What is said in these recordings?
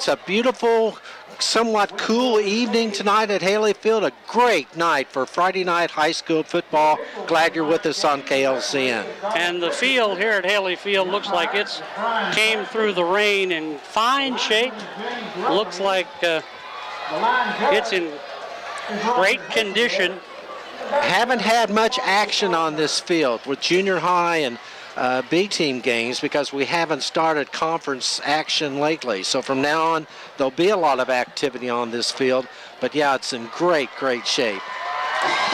a beautiful, somewhat cool evening tonight at Haley Field. A great night for Friday night high school football. Glad you're with us on KLCN. And the field here at Haley Field looks like it's came through the rain in fine shape. Looks like it's in great condition. Haven't had much action on this field with junior high and B-team games because we haven't started conference action lately. So from now on, there'll be a lot of activity on this field. But yeah, it's in great, great shape.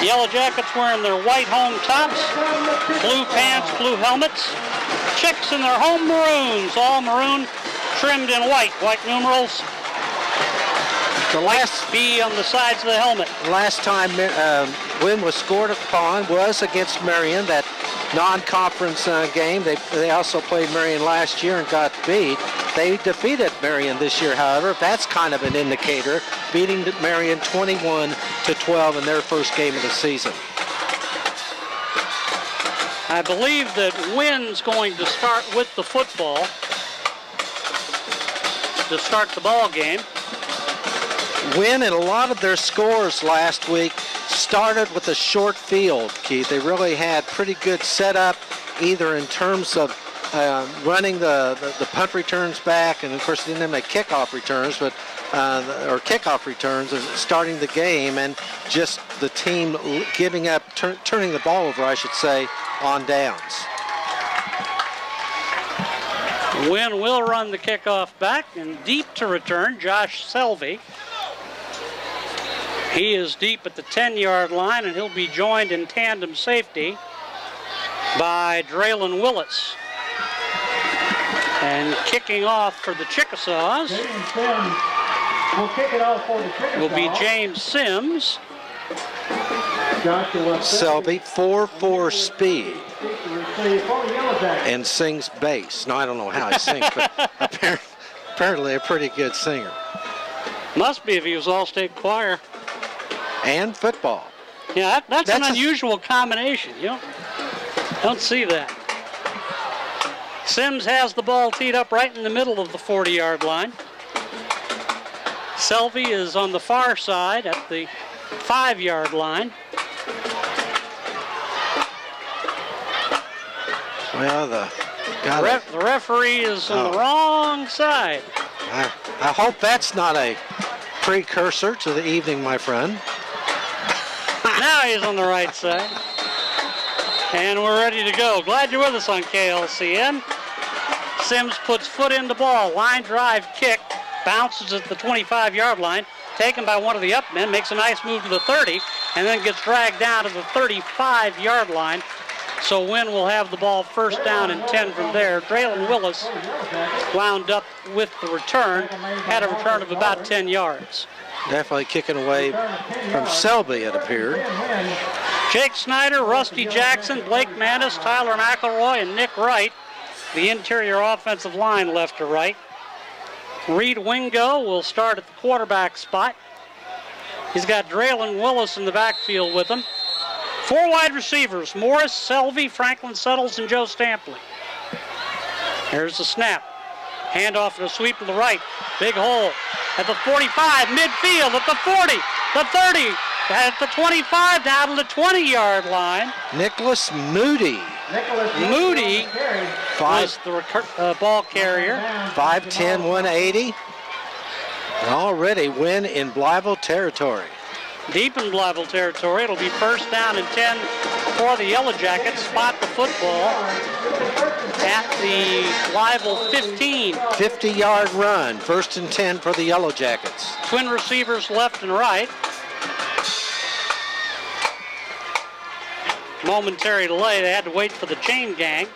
Yellow Jackets wearing their white home tops, blue pants, blue helmets. Chicks in their home maroons, all maroon, trimmed in white numerals. The last B on the sides of the helmet. Last time Wynne was scored upon was against Marion, that non-conference game. They also played Marion last year and got beat. They defeated Marion this year, however. That's kind of an indicator, beating Marion 21-12 in their first game of the season. I believe that Wynne's going to start with the football to start the ball game. Wynne and a lot of their scores last week started with a short field, Keith. They really had pretty good setup, either in terms of running the punt returns back, and of course they didn't make kickoff returns, but or kickoff returns and starting the game, and just the team giving up, turning the ball over, I should say, on downs. Wynne will run the kickoff back, and deep to return, Josh Selvey. He is deep at the 10-yard line, and he'll be joined in tandem safety by Draylon Willis. And kicking off for the Chickasaws will be James Sims. Selvey, 4.4 speed, and sings bass. No, I don't know how he sings, but apparently a pretty good singer. Must be if he was all-state choir. And football. Yeah, that's an unusual combination. You don't see that. Sims has the ball teed up right in the middle of the 40-yard line. Selvey is on the far side at the 5-yard line. Well, the referee is on the wrong side. I hope that's not a precursor to the evening, my friend. Now he's on the right side. And we're ready to go. Glad you're with us on KLCN. Sims puts foot in the ball. Line drive kick. Bounces at the 25-yard line. Taken by one of the up men. Makes a nice move to the 30. And then gets dragged down to the 35-yard line. So Wynne will have the ball first down and 10 from there. Draylon Willis wound up with the return. Had a return of about 10 yards. Definitely kicking away from Selby, it appeared. Jake Snyder, Rusty Jackson, Blake Mandis, Tyler McElroy, and Nick Wright. The interior offensive line left to right. Reed Wingo will start at the quarterback spot. He's got Draylon Willis in the backfield with him. 4 wide receivers, Morris, Selvey, Franklin Settles, and Joe Stampley. Here's the snap. Handoff and a sweep to the right. Big hole at the 45, midfield, at the 40, the 30, at the 25, down to the 20-yard line. Nicholas Moody. Moody was the ball carrier. 5'10", 180. And already Wynne in Blytheville territory. Deep in Blytheville territory. It'll be first down and 10 for the Yellow Jackets. Spot the football at the Blytheville 15. 50-yard run. First and 10 for the Yellow Jackets. Twin receivers left and right. Momentary delay. They had to wait for the chain gang.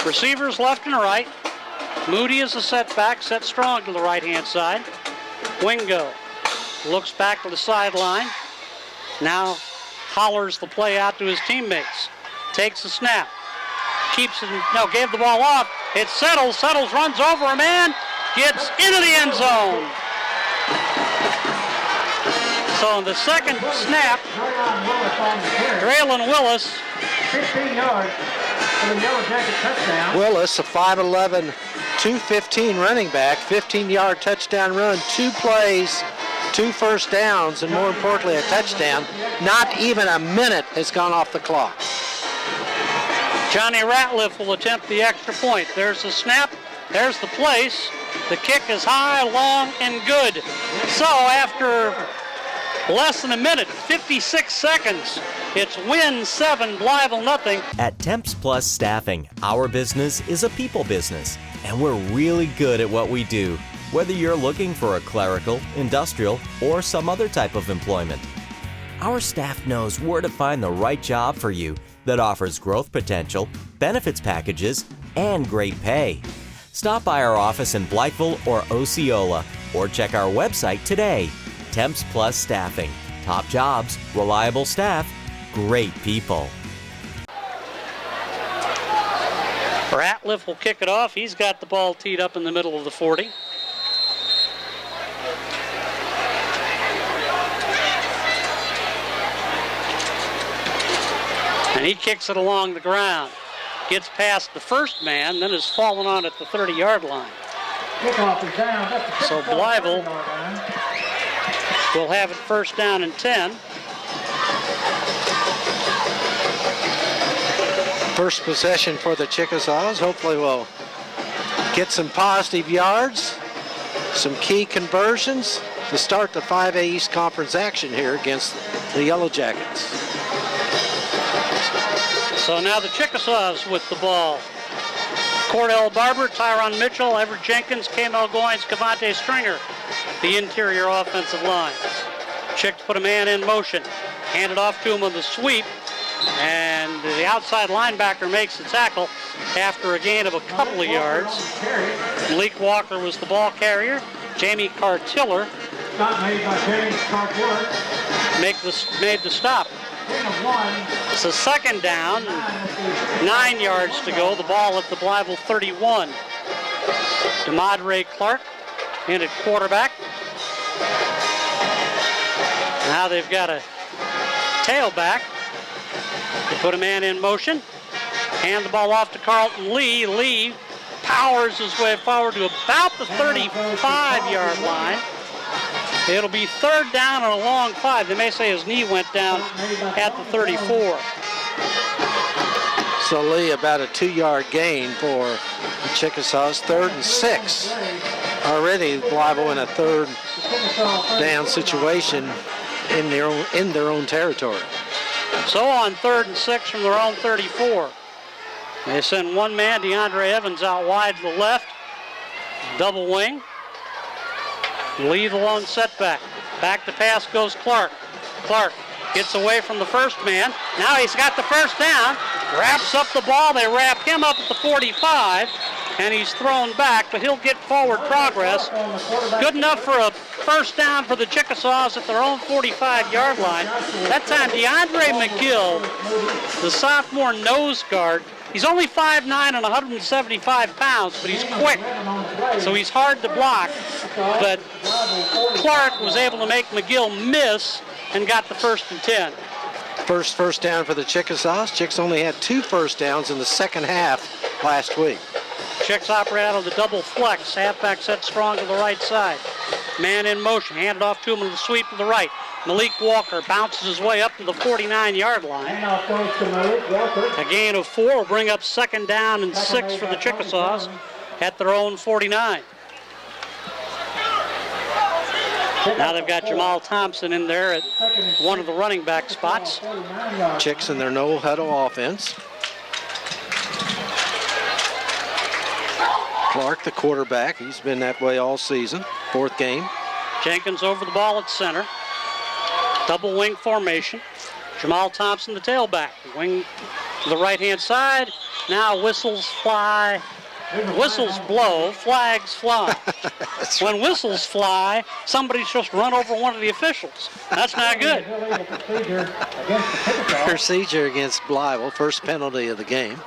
Receivers left and right. Moody is a setback. Set strong to the right-hand side. Wingo looks back to the sideline. Now hollers the play out to his teammates. Takes the snap. Keeps it, gave the ball off. It's Settles. Settles runs over a man. Gets into the end zone. So on the second snap, Draylon Willis. 15 yards for the Yellow Jacket touchdown. Willis, a 5'11", 2:15 running back, 15-yard touchdown run, 2 plays, 2 first downs, and more importantly, a touchdown. Not even a minute has gone off the clock. Johnny Ratliff will attempt the extra point. There's the snap. There's the place. The kick is high, long, and good. So after less than a minute, 56 seconds, it's Wynne 7, Blytheville nothing. At Temps Plus Staffing, our business is a people business, and we're really good at what we do, whether you're looking for a clerical, industrial, or some other type of employment. Our staff knows where to find the right job for you that offers growth potential, benefits packages, and great pay. Stop by our office in Blytheville or Osceola, or check our website today. Temps Plus Staffing. Top jobs, reliable staff, great people. Ratliff will kick it off. He's got the ball teed up in the middle of the 40. And he kicks it along the ground. Gets past the first man, then is fallen on at the 30-yard line. So Blytheville will have it first down and 10. First possession for the Chickasaws. Hopefully we'll get some positive yards, some key conversions to start the 5A East Conference action here against the Yellow Jackets. So now the Chickasaws with the ball. Cordell Barber, Tyron Mitchell, Everett Jenkins, Kamel Goins, Cavante Stringer, the interior offensive line. Chicks put a man in motion, hand it off to him on the sweep, and the outside linebacker makes the tackle after a gain of a couple of yards. Malik Walker was the ball carrier. Jamie Cartiller made the stop. It's a second down, 9 yards to go. The ball at the Blytheville 31. DeMadre Clark in at quarterback. Now they've got a tailback. They put a man in motion. Hand the ball off to Carlton Lee. Lee powers his way forward to about the 35-yard line. It'll be third down and a long 5. They may say his knee went down at the 34. So Lee, about a 2-yard gain for the Chickasaws. 3rd and 6. Already Blytheville in a third down situation in their own territory. So on 3rd and 6 from their own 34. They send one man, DeAndre Evans, out wide to the left. Double wing. Lee the lone setback. Back to pass goes Clark. Clark gets away from the first man. Now he's got the first down. Wraps up the ball. They wrap him up at the 45. And he's thrown back, but he'll get forward progress. Good enough for a first down for the Chickasaws at their own 45-yard line. That time, DeAndre McGill, the sophomore nose guard, he's only 5'9" and 175 pounds, but he's quick, so he's hard to block. But Clark was able to make McGill miss and got the 1st and 10. First down for the Chickasaws. Chicks only had 2 first downs in the second half last week. Chicks operate out of the double flex. Halfback set strong to the right side. Man in motion. Handed off to him in the sweep to the right. Malik Walker bounces his way up to the 49-yard line. A gain of 4 will bring up 2nd down and 6 for the Chickasaws at their own 49. Now they've got Jamal Thompson in there at one of the running back spots. Chicks in their no huddle offense. Clark, the quarterback, he's been that way all season. 4th game. Jenkins over the ball at center. Double wing formation. Jamal Thompson, the tailback. Wing to the right-hand side. Now whistles fly. Whistles blow, flags fly. When whistles fly, somebody's just run over one of the officials. That's not good. Procedure against Blytheville, first penalty of the game.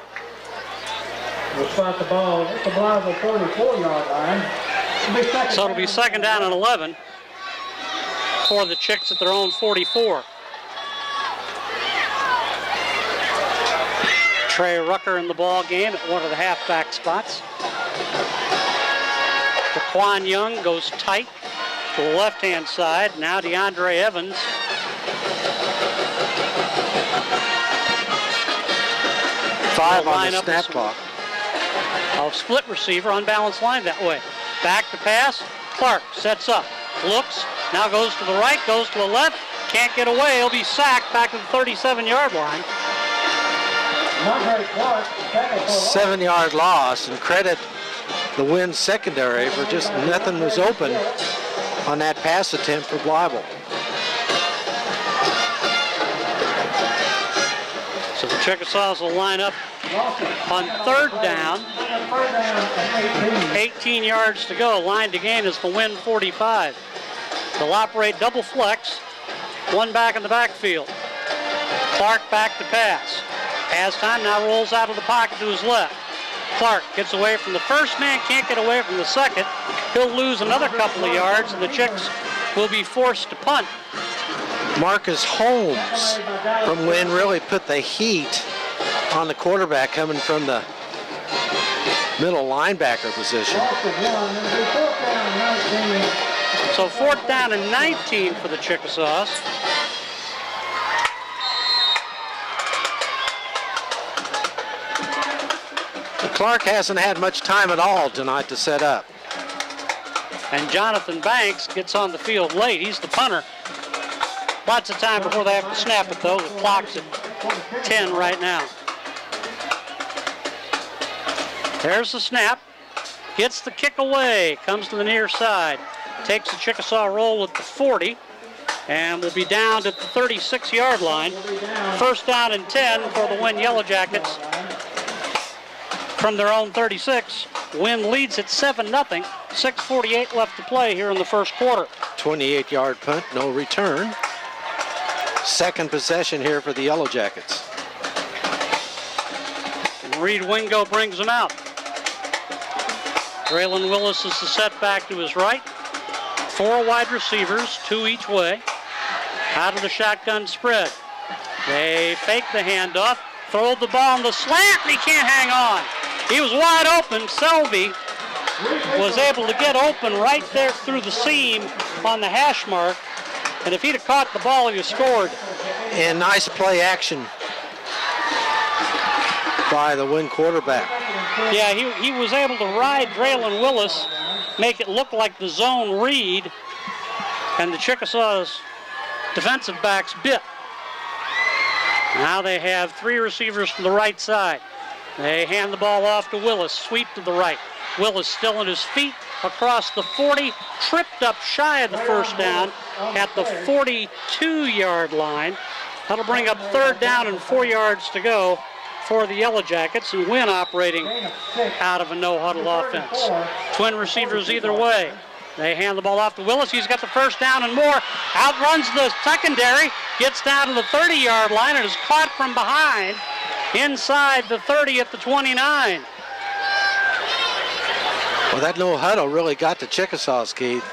We'll start the ball at the Blytheville 44-yard line. So it'll be 2nd down and 11 for the Chicks at their own 44. Trey Rucker in the ball game at one of the halfback spots. Daquan Young goes tight to the left-hand side. Now DeAndre Evans. Five on line the up snap as- clock. A split receiver, unbalanced line that way. Back to pass. Clark sets up, looks, now goes to the right, goes to the left, can't get away. He'll be sacked back to the 37-yard line. Andre Clark, tackle for loss. 7-yard loss, and credit the Wynne secondary for just nothing was open on that pass attempt for Blytheville. So the Chickasaws will line up on third down. Third down at 18. 18 yards to go. Line to gain is the Wynne 45. They'll operate double flex. One back in the backfield. Clark back to pass. Has time, now rolls out of the pocket to his left. Clark gets away from the first man, can't get away from the second. He'll lose another couple of yards, and the Chicks will be forced to punt. Marcus Holmes from Wynne really put the heat on the quarterback coming from the middle linebacker position. Loss of one. It'll be fourth down and 19. So fourth down and 19 for the Chickasaws. Clark hasn't had much time at all tonight to set up. And Jonathan Banks gets on the field late. He's the punter. Lots of time before they have to snap it, though. The clock's at 10 right now. There's the snap. Gets the kick away. Comes to the near side. Takes the Chickasaw roll at the 40. And will be down at the 36-yard line. First down and 10 for the Wynne Yellow Jackets. From their own 36, Wynne leads at 7-0. 6:48 left to play here in the first quarter. 28-yard punt, no return. Second possession here for the Yellow Jackets. And Reed Wingo brings him out. Braylon Willis is the setback to his right. 4 wide receivers, 2 each way. Out of the shotgun spread. They fake the handoff, throw the ball in the slant, and he can't hang on. He was wide open. Selby was able to get open right there through the seam on the hash mark. And if he'd have caught the ball, he'd have scored. And nice play action by the Wynne quarterback. Yeah, he was able to ride Braylon Willis, make it look like the zone read, and the Chickasaws defensive backs bit. Now they have 3 receivers to the right side. They hand the ball off to Willis, sweep to the right. Willis still on his feet across the 40, tripped up shy of the first down at the 42-yard line. That'll bring up third down and 4 yards to go for the Yellow Jackets, and Wynne operating out of a no-huddle offense. Twin receivers either way. They hand the ball off to Willis. He's got the first down and more. Outruns the secondary, gets down to the 30-yard line, and is caught from behind inside the 30 at the 29. Well, that no huddle really got the Chickasaws, Keith.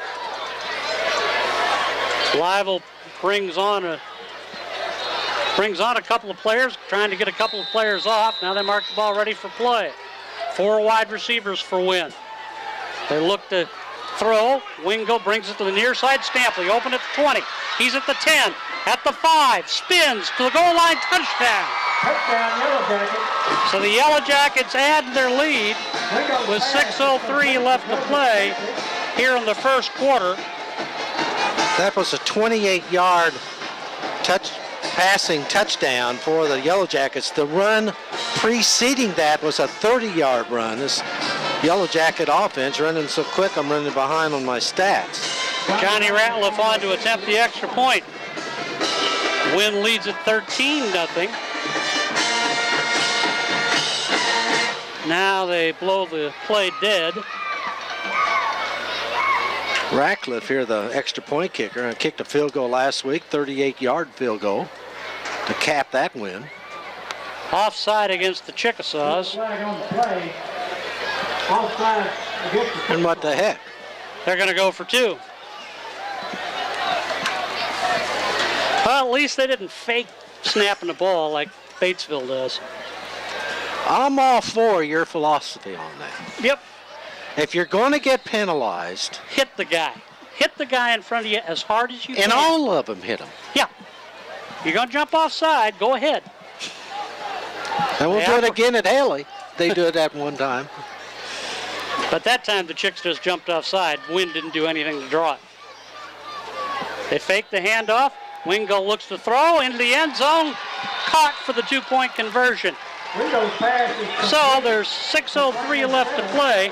Blytheville brings on a couple of players, trying to get a couple of players off. Now they mark the ball ready for play. 4 wide receivers for Wynne. They look to throw. Wingo brings it to the near side. Stampley open at the 20. He's at the 10, at the 5, spins to the goal line, touchdown. Touchdown, Yellow Jackets. So the Yellow Jackets add to their lead with 6:03 left to play here in the first quarter. That was a 28-yard passing touchdown for the Yellow Jackets. The run preceding that was a 30-yard run. This Yellow Jacket offense running so quick, I'm running behind on my stats. Johnny Ratliff on to attempt the extra point. Wynne leads at 13-0. Now they blow the play dead. Ratcliffe here, the extra point kicker, and kicked a field goal last week, 38-yard field goal to cap that win. Offside against the Chickasaws. Flag on the play. Offside against the And what the heck? They're going to go for 2. Well, at least they didn't fake snapping the ball like Batesville does. I'm all for your philosophy on that. Yep. If you're going to get penalized, hit the guy. Hit the guy in front of you as hard as you can. and all of them hit him. Yeah. You're going to jump offside, go ahead. And we'll do it again at Haley. They do it at one time. But that time the Chicks just jumped offside. Wynne didn't do anything to draw it. They fake the handoff. Wingo looks to throw into the end zone. Caught for the 2-point conversion. So there's 6:03 left to play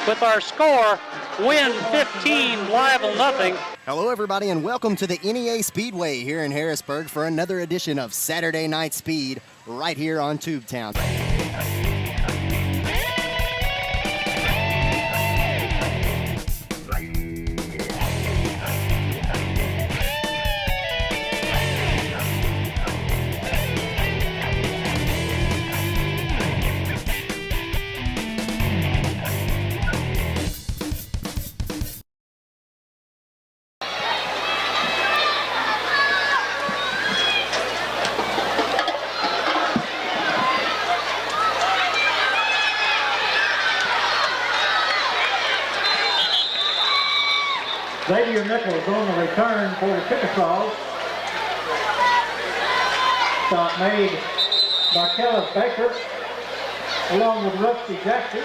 with our score, Wynne 15, Blytheville nothing. Hello everybody and welcome to the NEA Speedway here in Harrisburg for another edition of Saturday Night Speed right here on Tubetown. Xavier Nichols on the return for the Chickasaws. Stop made by Kenneth Baker along with Rusty Jackson.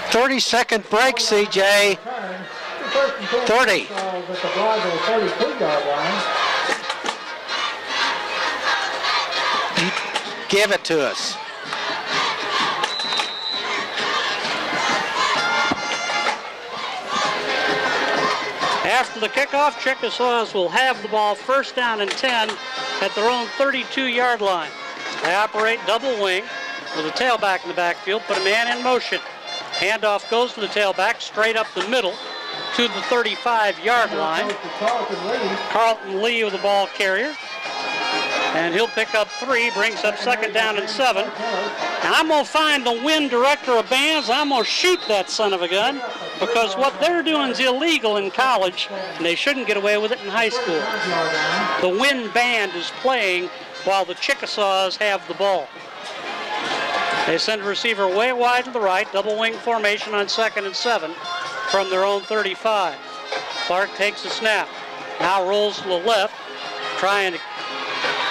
30-second break, CJ. 30. At the Blytheville 32-yard line. Give it to us. After the kickoff, Chickasaws will have the ball first down and 10 at their own 32-yard line. They operate double wing with a tailback in the backfield, put a man in motion. Handoff goes to the tailback, straight up the middle to the 35-yard line. Carlton Lee with the ball carrier. And he'll pick up 3, brings up second down and 7. And I'm going to find the Wynne director of bands. I'm going to shoot that son of a gun because what they're doing is illegal in college, and they shouldn't get away with it in high school. The Wynne band is playing while the Chickasaws have the ball. They send a receiver way wide to the right, double wing formation on second and 7 from their own 35. Clark takes a snap, now rolls to the left, trying to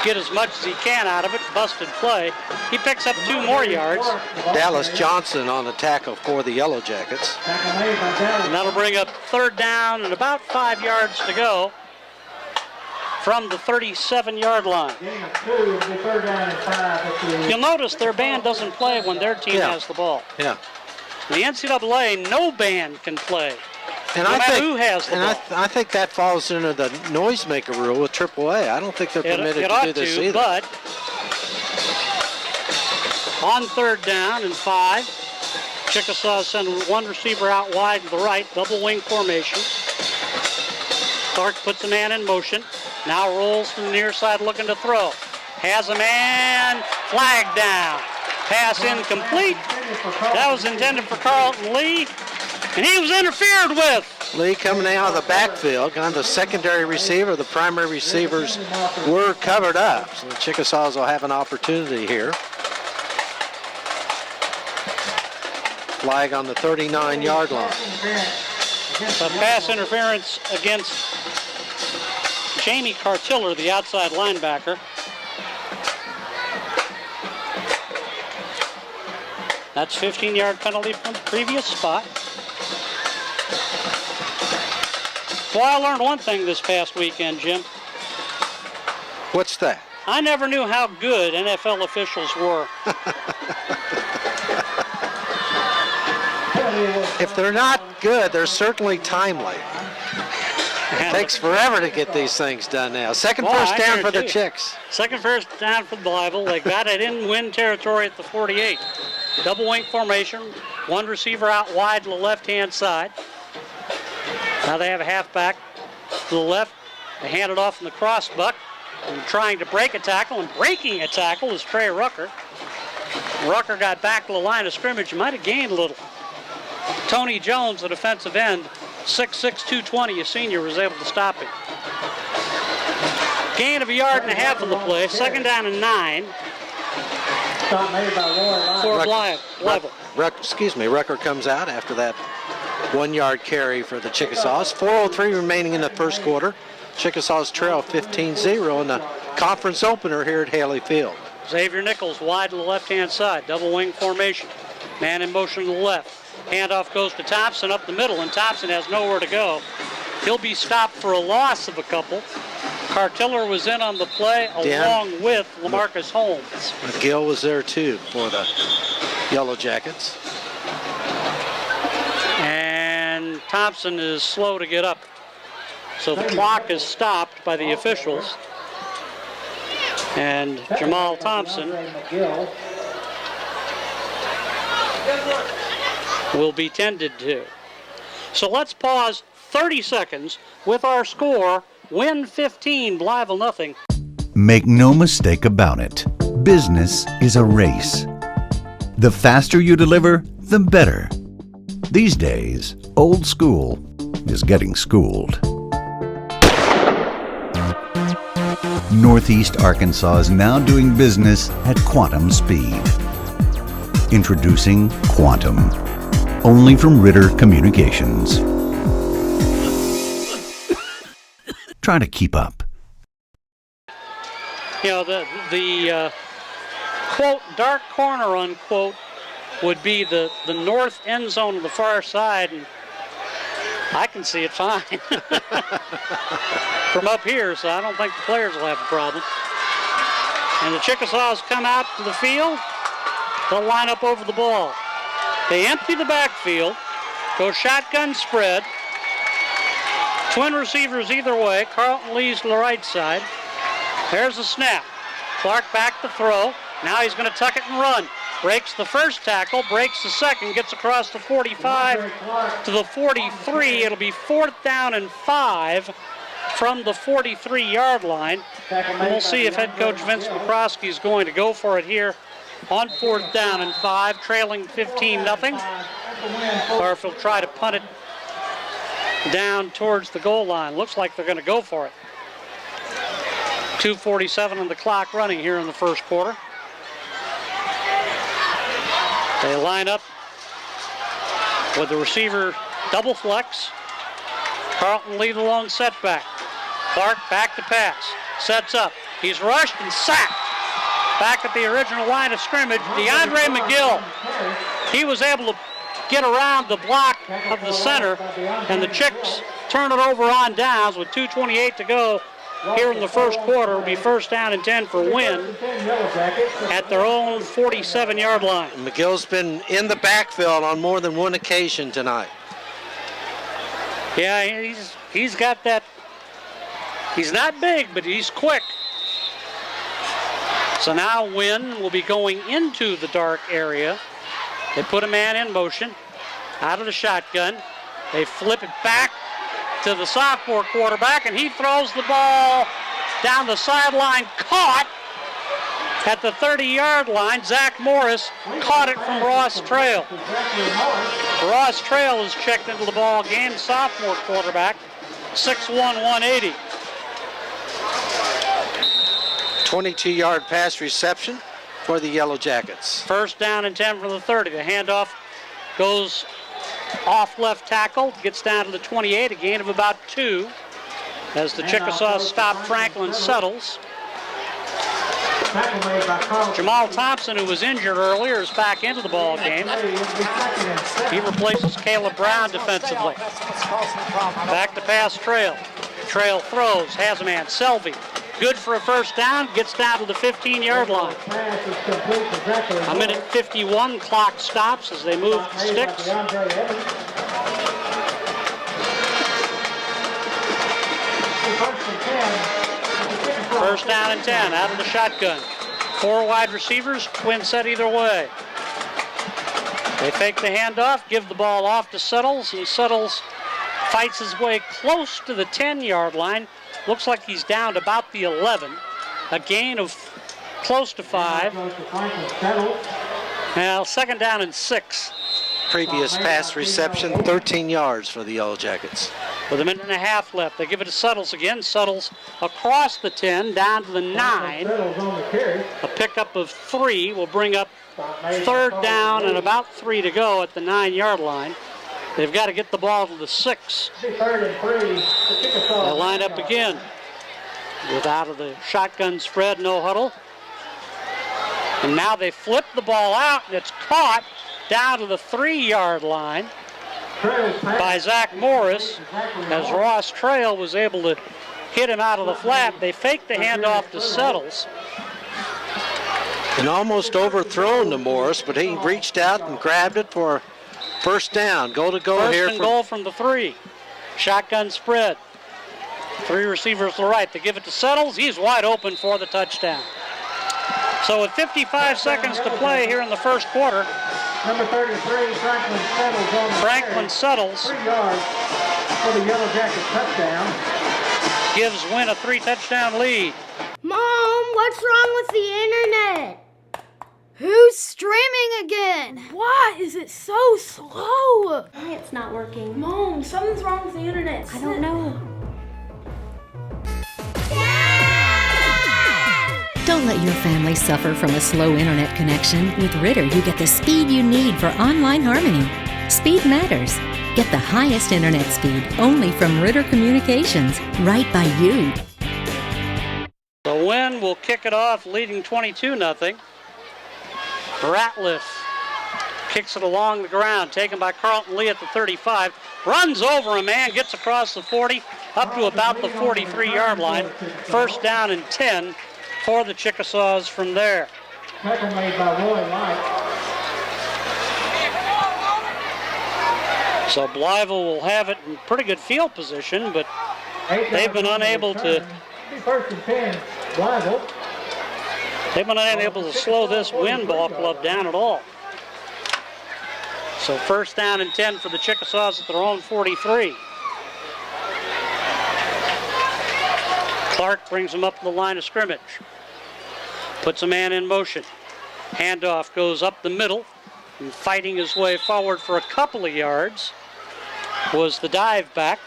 get as much as he can out of it. Busted play. He picks up 2 more yards. Dallas Johnson on the tackle for the Yellow Jackets. And that'll bring up third down and about 5 yards to go from the 37-yard line. You'll notice their band doesn't play when their team has the ball. Yeah. The NCAA, no band can play. And no I matter think, who has the ball. I think that falls under the noisemaker rule with AAA. I don't think they're permitted it to ought do this to, either. But on third down and 5, Chickasaws send one receiver out wide to the right, double wing formation. Clark puts a man in motion, now rolls to the near side looking to throw. Has a man, flag down. Pass incomplete. That was intended for Carlton Lee, and he was interfered with. Lee coming out of the backfield, kind of the secondary receiver. The primary receivers were covered up. So the Chickasaws will have an opportunity here. Flag on the 39-yard line. A pass interference against Jamie Cartiller, the outside linebacker. That's 15-yard penalty from the previous spot. Well, I learned one thing this past weekend, Jim. What's that? I never knew how good NFL officials were. If they're not good, they're certainly timely. It takes forever to get these things done now. Second first down for the Chicks. Second first down for the Blytheville. They got it in Wynne territory at the 48. Double wing formation. One receiver out wide to the left-hand side. Now they have a halfback to the left. They hand it off in the cross buck. And trying to break a tackle, and breaking a tackle is Trey Rucker. Rucker got back to the line of scrimmage. Might have gained a little. Tony Jones, the defensive end, 6'6", 220, a senior, was able to stop him. Gain of 1.5 yards on the play. Second down and 9. Stop made by Roy for Lyman. Blytheville. Rucker comes out after that 1-yard carry for the Chickasaws. 4:03 remaining in the first quarter. Chickasaws trail 15-0 in the conference opener here at Haley Field. Xavier Nichols wide to the left-hand side, double wing formation. Man in motion to the left. Handoff goes to Thompson up the middle, and Thompson has nowhere to go. He'll be stopped for a loss of a couple. Cartiller was in on the play along with LaMarcus Holmes. McGill was there too for the Yellow Jackets. And Thompson is slow to get up. So the clock is stopped by the officials. And Jamal Thompson will be tended to. So let's pause 30 seconds with our score. Wynne 15, Blytheville nothing. Make no mistake about it. Business is a race. The faster you deliver, the better. These days, old school is getting schooled. Northeast Arkansas is now doing business at quantum speed. Introducing Quantum, only from Ritter Communications. Try to keep up. You know, the quote, dark corner, unquote, would be the north end zone on the far side, and I can see it fine from up here, so I don't think the players will have a problem. And the Chickasaws come out to the field. They'll line up over the ball. They empty the backfield, go shotgun spread. Twin receivers either way. Carlton Lee's to the right side. There's the snap. Clark back to throw. Now he's going to tuck it and run. Breaks the first tackle, breaks the second, gets across the 45 to the 43. It'll be 4th down and 5 from the 43-yard line. And we'll see if head coach Vince McCroskey is going to go for it here on 4th down and 5, trailing 15-0. Or if he'll try to punt it down towards the goal line. Looks like they're going to go for it. 2:47 on the clock running here in the first quarter. They line up with the receiver double flex. Carlton Lee the long setback. Clark back to pass. Sets up. He's rushed and sacked. Back at the original line of scrimmage, DeAndre McGill. He was able to get around the block of the center, and the Chicks turn it over on downs with 2:28 to go. Here in the first quarter, it'll be 1st down and 10 for Wynne at their own 47-yard line. McGill's been in the backfield on more than one occasion tonight. Yeah, he's got that. He's not big, but he's quick. So now Wynne will be going into the dark area. They put a man in motion out of the shotgun. They flip it back to the sophomore quarterback, and he throws the ball down the sideline, caught at the 30-yard line. Zach Morris caught it from Ross Trail. Ross Trail is checked into the ball game, sophomore quarterback, 6'1", 180. 22-yard pass reception for the Yellow Jackets. 1st down and 10 from the 30. The handoff goes off left tackle, gets down to the 28, a gain of about 2 as the Chickasaws stop. Franklin settles. Jamal Thompson, who was injured earlier, is back into the ball game. He replaces Caleb Brown defensively. Back to pass Trail. Trail throws, has a man, Selvey. Good for a 1st down, gets down to the 15-yard line. 1:51, clock stops as they move the sticks. First down and 10 out of the shotgun. 4 wide receivers, twin set either way. They fake the handoff, give the ball off to Settles, and Settles fights his way close to the 10-yard line. Looks like he's down to about the 11. A gain of close to 5. Now 2nd down and 6. Previous pass reception, 13 yards for the Yellow Jackets. with a minute and a half left. They give it to Suttles again. Suttles across the 10, down to the 9. A pickup of 3 will bring up third down and about 3 to go at the 9-yard line. They've got to get the ball to the 6. They line up again. Out of the shotgun spread, no huddle. And now they flip the ball out, and it's caught down to the 3-yard line by Zach Morris, as Ross Trail was able to hit him out of the flat. They faked the handoff to Settles. And almost overthrown to Morris, but he reached out and grabbed it for first down. Goal to go here. First and goal from the 3. Shotgun spread. 3 receivers to the right. They give it to Settles. He's wide open for the touchdown. So with 55 seconds to play here in the first quarter, Number 33, Franklin Settles on the Franklin Settles 3 yards for the Yellow Jacket touchdown. Gives Wynne a 3-touchdown lead. Mom, what's wrong with the internet? Who's streaming again? Why is it so slow? Why it's not working? Mom, something's wrong with the internet. I don't know. Don't let your family suffer from a slow internet connection. With Ritter, you get the speed you need for online harmony. Speed matters. Get the highest internet speed only from Ritter Communications, right by you. The Wynne will kick it off, leading 22-0. Ratliff kicks it along the ground, taken by Carlton Lee at the 35. Runs over a man, gets across the 40, up to about the 43-yard line. First down and 10 for the Chickasaws from there. Tackle made by Roy White. So Blytheville will have it in pretty good field position, but they've been unable to. First and 10, Blytheville. They've been unable to slow this Wynne ball club down at all. So first down and 10 for the Chickasaws at their own 43. Clark brings them up to the line of scrimmage. Puts a man in motion. Handoff goes up the middle, and fighting his way forward for a couple of yards was the dive back.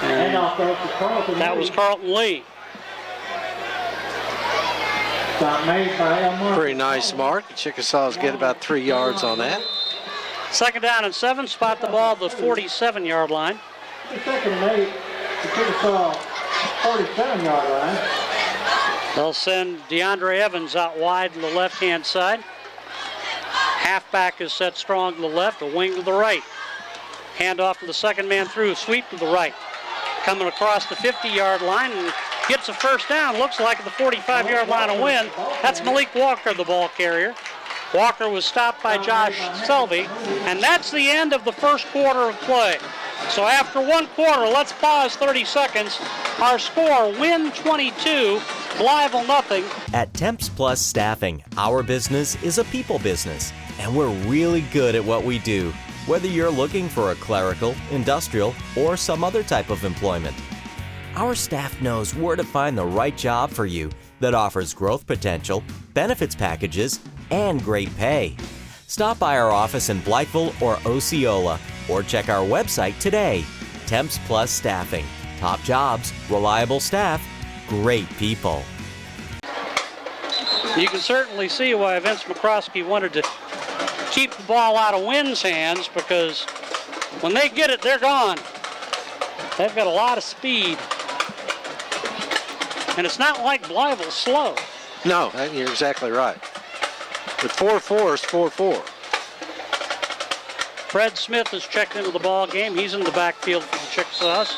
And that was Carlton Lee. Pretty nice mark. The Chickasaws get about 3 yards on that. Second down and 7, spot the ball at the 47-yard line. Second and 8, the Chickasaw 47-yard line. They'll send DeAndre Evans out wide to the left-hand side. Halfback is set strong to the left, a wing to the right. Handoff to the second man through, sweep to the right. Coming across the 50-yard line and gets a first down. Looks like at the 45-yard line of Wynne. That's Malik Walker, the ball carrier. Walker was stopped by Josh Selvey, and that's the end of the first quarter of play. So after one quarter, let's pause 30 seconds. Our score, Wynne 22, Blytheville nothing. At Temps Plus Staffing, our business is a people business, and we're really good at what we do, whether you're looking for a clerical, industrial, or some other type of employment. Our staff knows where to find the right job for you that offers growth potential, benefits packages, and great pay. Stop by our office in Blytheville or Osceola, or check our website today. Temps Plus Staffing. Top jobs, reliable staff, great people. You can certainly see why Vince McCroskey wanted to keep the ball out of Wynne's hands, because when they get it, they're gone. They've got a lot of speed. And it's not like Blytheville's slow. No, you're exactly right. The 4-4 is 4-4. Fred Smith has checked into the ball game. He's in the backfield for the Chickasaws.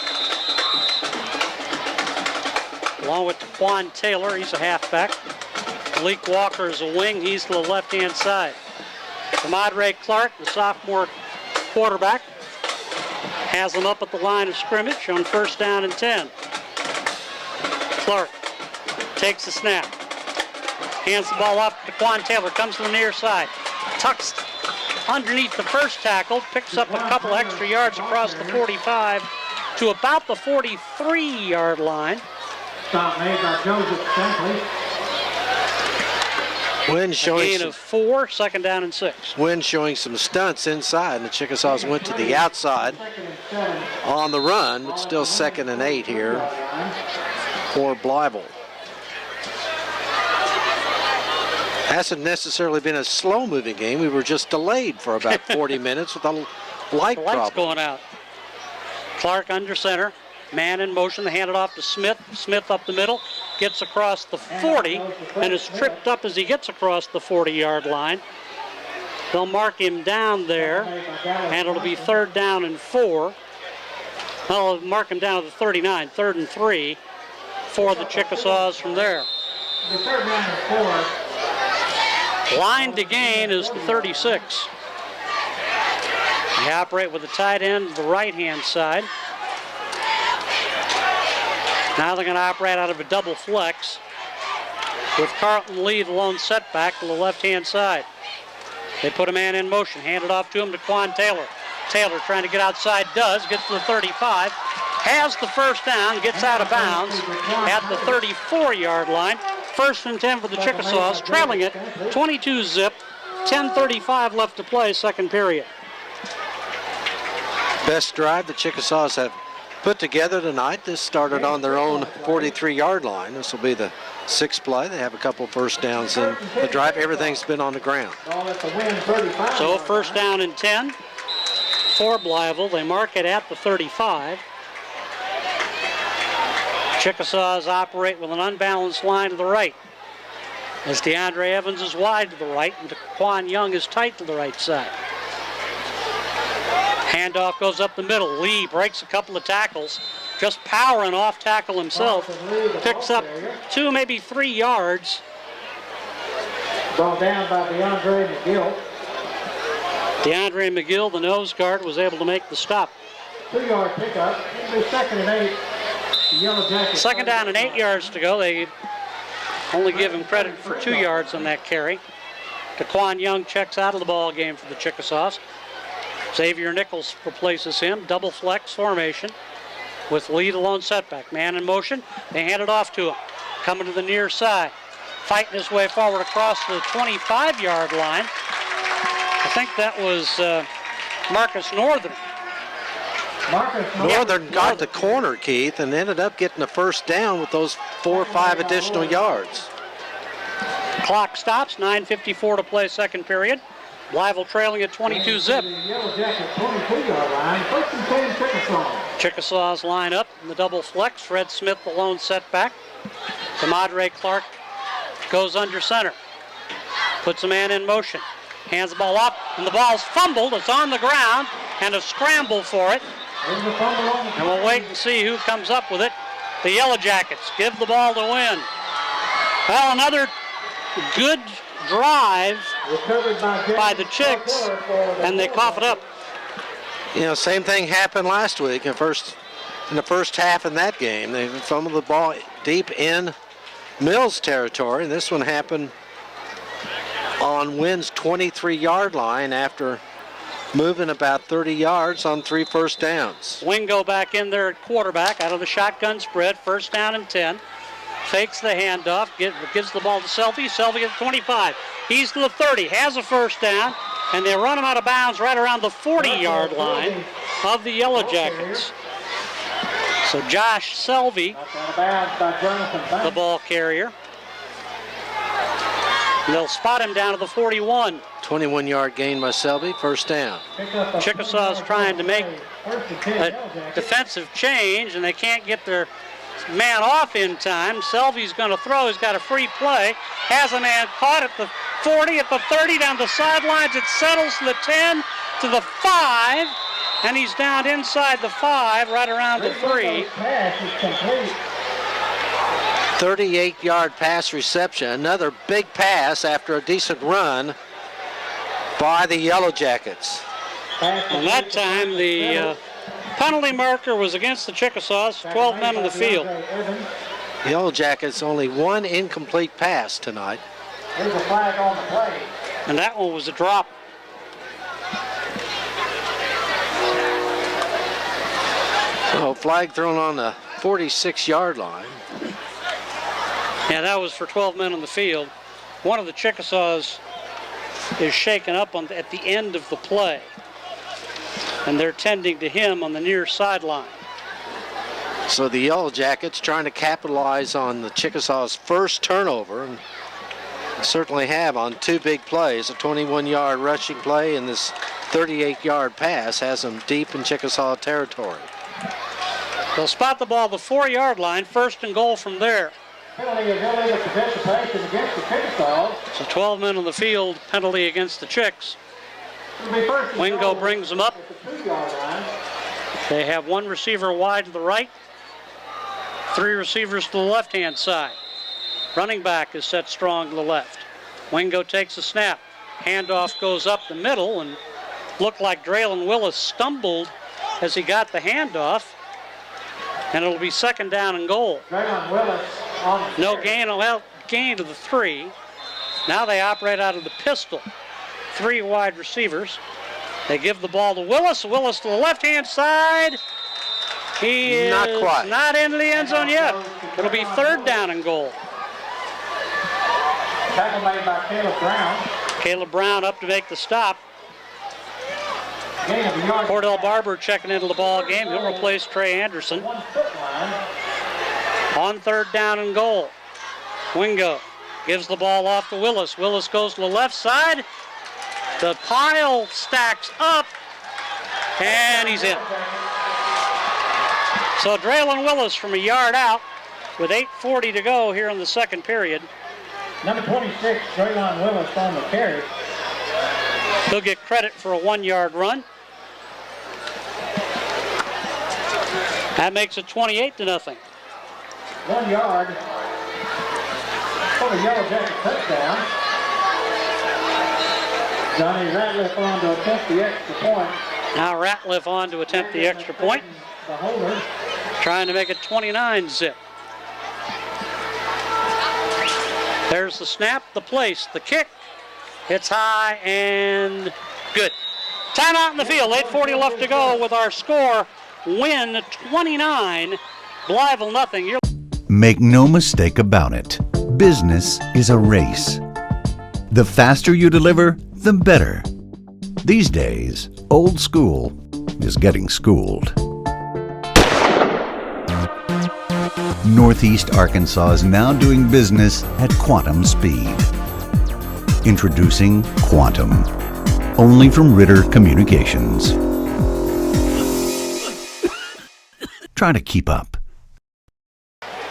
Along with Taquan Taylor, he's a halfback. Malik Walker is a wing. He's to the left-hand side. Demadre Clark, the sophomore quarterback, has them up at the line of scrimmage on first down and 10. Clark takes the snap. Hands the ball up to Taquan Taylor. Comes to the near side. Tucks underneath the first tackle. Picks up a couple extra yards across the 45 to about the 43-yard line. Stop made by Joseph Simply. Wynne A showing gain of 4, 2nd down and 6. Wynne showing some stunts inside, and the Chickasaws went to the outside on the run, but still 2nd and 8 here for Blytheville. Hasn't necessarily been a slow-moving game. We were just delayed for about 40 minutes with a light The lights problem. going out. Clark under center. Man in motion. They hand it off to Smith. Smith up the middle. Gets across the 40 and is tripped up as he gets across the 40-yard line. They'll mark him down there, and it'll be 3rd down and 4. They'll mark him down to the 39, 3rd and 3 for the Chickasaws from there. The 3rd down and 4. Line to gain is the 36. They operate with the tight end to the right-hand side. Now they're going to operate out of a double flex with Carlton Lee, the lone setback, to the left-hand side. They put a man in motion, hand it off to him to Quan Taylor. Taylor trying to get outside, does, gets to the 35, has the 1st down, gets out of bounds at the 34-yard line. 1st and 10 for the Chickasaws, trailing it 22-zip, 10:35 left to play, 2nd period. Best drive the Chickasaws have put together tonight. This started on their own 43-yard line. This will be the 6th play. They have a couple 1st downs in the drive. Everything's been on the ground. So 1st down and 10 for Blytheville. They mark it at the 35. Chickasaws operate with an unbalanced line to the right, as DeAndre Evans is wide to the right and Daquan Young is tight to the right side. Handoff goes up the middle. Lee breaks a couple of tackles, just powering off tackle himself. Picks up 2, maybe 3 yards. Brought down by DeAndre McGill. DeAndre McGill, the nose guard, was able to make the stop. 2-yard pickup. It'll be 2nd and 8. The Yellow Jackets. 2nd down and 8 yards to go. They only give him credit for 2 yards on that carry. Daquan Young checks out of the ball game for the Chickasaws. Xavier Nichols replaces him. Double flex formation with Lee, the lone setback. Man in motion. They hand it off to him. Coming to the near side. Fighting his way forward across the 25-yard line. I think that was Marcus Northern. Northern got the corner, Keith, and ended up getting the 1st down with those 4 or 5 additional yards. Clock stops. 9:54 to play, 2nd period. Blytheville trailing at 22-zip. Yellow Jackets 22-yard line. 1st and 10 Chickasaws. Chickasaws line up in the double flex. Fred Smith, the lone setback. Demadre Clark goes under center. Puts a man in motion. Hands the ball up, and the ball's fumbled. It's on the ground, and a scramble for it. And we'll wait and see who comes up with it. The Yellow Jackets give the ball to Wynne. Well, another good drive by the Chicks, and they cough it up. You know, same thing happened last week in the first half in that game. They fumbled the ball deep in Mills territory, and this one happened on Wynne's 23-yard line after moving about 30 yards on 3 1st downs. Wynne go back in there at quarterback out of the shotgun spread, 1st down and 10. Fakes the handoff, gives the ball to Selby. Selby at 25. He's to the 30, has a 1st down, and they run him out of bounds right around the 40-yard line of the Yellow Jackets. So Josh Selby, the ball carrier. And they'll spot him down to the 41. 21-yard gain by Selby, 1st down. Chickasaws trying to make a defensive change, and they can't get their man off in time. Selby's going to throw. He's got a free play. Has a man caught at the 40, at the 30, down the sidelines. It settles to the 10, to the 5, and he's down inside the 5, right around the 3. 38-yard pass reception. Another big pass after a decent run by the Yellow Jackets. And that time the penalty marker was against the Chickasaws, 12 men in the field. The Yellow Jackets only 1 incomplete pass tonight. There's a flag on the play. And that one was a drop. So flag thrown on the 46-yard line. Yeah, that was for 12 men on the field. one of the Chickasaws is shaken up at the end of the play, and they're tending to him on the near sideline. So the Yellow Jackets trying to capitalize on the Chickasaws' first turnover, and certainly have on two big plays. A 21-yard rushing play and this 38-yard pass has them deep in Chickasaw territory. They'll spot the ball at the 4-yard line, 1st and goal from there. Penalty of illegal participation against the Chickasaws. So 12 men on the field, penalty against the Chicks. It'll be 1st and goal Wingo brings them up. at the 2-yard line. They have one receiver wide to the right, 3 receivers to the left-hand side. Running back is set strong to the left. Wingo takes a snap. Handoff goes up the middle, and looked like Draylen Willis stumbled as he got the handoff. And it'll be 2nd down and goal. Draylen Willis on the No gain, well, gain to the 3. Now they operate out of the pistol. 3 wide receivers. They give the ball to Willis. Willis to the left-hand side. He is Not quite. not into the end zone yet. It'll be 3rd down and goal. tackle made by Caleb Brown. Caleb Brown up to make the stop. Gain of a yard. Cordell Barber checking into the ball game. He'll replace Trey Anderson. 1 foot line. On 3rd down and goal. Wingo gives the ball off to Willis. Willis goes to the left side. The pile stacks up, and he's in. So Draylen Willis from a yard out with 8:40 to go here in the 2nd period. Number 26, Draylen Willis on the carry. He'll get credit for a 1-yard run. That makes it 28-0. 1 yard for the Yellow Jacket touchdown. Johnny Ratliff on to attempt the extra point. Now Ratliff on to attempt the extra point. The holder. Trying to make it 29-zip. There's the snap, the place, the kick. Hits high and good. Timeout in the field. 8:40 left to go with our score. Wynne 29, Blytheville nothing. You're Make no mistake about it. Business is a race. The faster you deliver, the better. These days, old school is getting schooled. Northeast Arkansas is now doing business at quantum speed. Introducing Quantum, only from Ritter Communications. Try to keep up.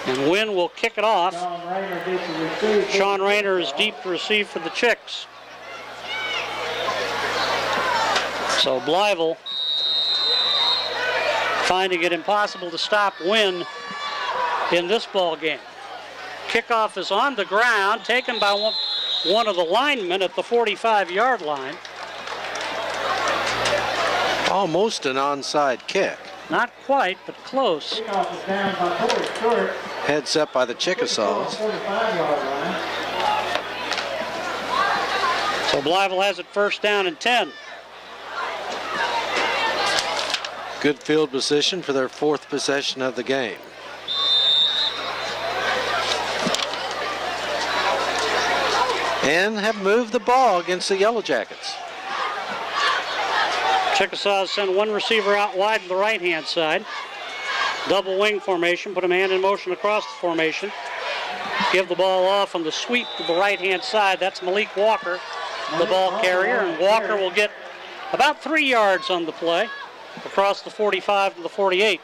And Wynne will kick it off. Sean Rayner deep to receive. Sean Rayner is deep to receive for the Chicks. So Blytheville finding it impossible to stop Wynne in this ball game. Kickoff is on the ground, taken by one of the linemen at the 45-yard line. Almost an onside kick. Not quite, but close. Kickoff is down by Corey Stewart. Heads up by the Chickasaws. 45-yard line. So Blytheville has it 1st down and 10. Good field position for their 4th possession of the game. And have moved the ball against the Yellow Jackets. Chickasaws send one receiver out wide to the right-hand side. Double wing formation, put a man in motion across the formation. Give the ball off on the sweep to the right-hand side. That's Malik Walker, the ball carrier, and Walker will get about 3 yards on the play across the 45 to the 48.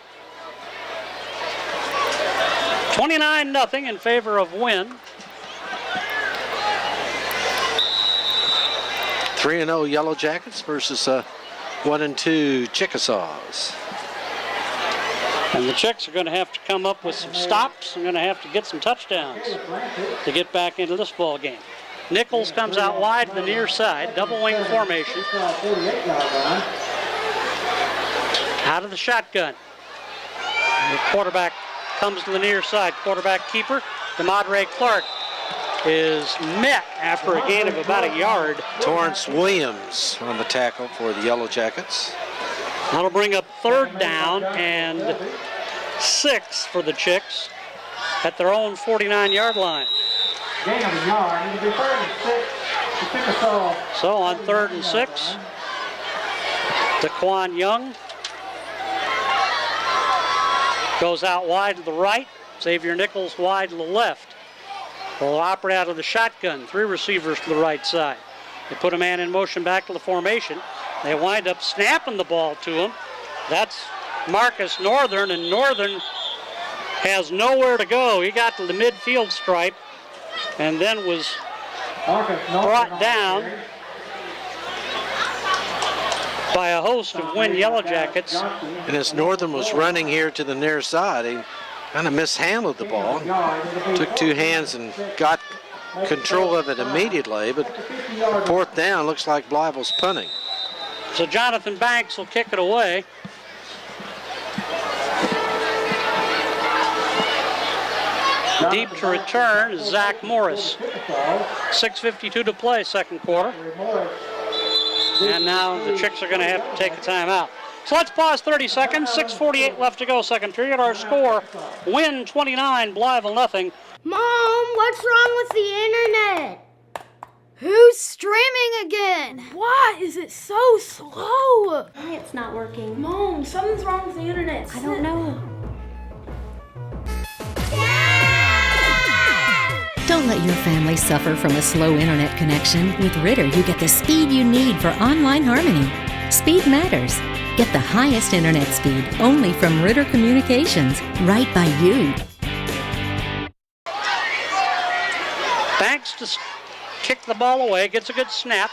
29-0 in favor of Wynne. 3-0 Yellow Jackets versus 1-2 Chickasaws. And the Chicks are going to have to come up with some stops and going to have to get some touchdowns to get back into this ball game. Nichols comes out wide to the near side, double wing formation. 48-yard line. Out of the shotgun. The quarterback comes to the near side. Quarterback keeper, DeMadre Clark, is met after a gain of about a yard. Torrance Williams on the tackle for the Yellow Jackets. That'll bring up 3rd down and 6 for the Chicks at their own 49-yard line. Gain of a yard. It'll be 3rd and 6. The Chickasaw. So on 3rd and 6, Daquan Young goes out wide to the right. Xavier Nichols wide to the left. They'll operate out of the shotgun. 3 receivers to the right side. They put a man in motion back to the formation. They wind up snapping the ball to him. That's Marcus Northern, and Northern has nowhere to go. He got to the midfield stripe and then was brought down by a host of Wynne Yellow Jackets. And as Northern was running here to the near side, he kind of mishandled the ball. Took 2 hands and got control of it immediately, but 4th down, looks like Blytheville's punting. So Jonathan Banks will kick it away. Deep to return is Zach Morris. 6:52 to play, 2nd quarter. And now the Chicks are going to have to take a timeout. So let's pause 30 seconds. 6:48 left to go, 2nd period. Our score, Wynne 29, Blytheville nothing. Mom, what's wrong with the internet? Who's streaming again? Why is it so slow? It's not working. Mom, something's wrong with the internet. I don't know. Don't let your family suffer from a slow internet connection. With Ritter, you get the speed you need for online harmony. Speed matters. Get the highest internet speed only from Ritter Communications, right by you. Banks to kick the ball away, gets a good snap.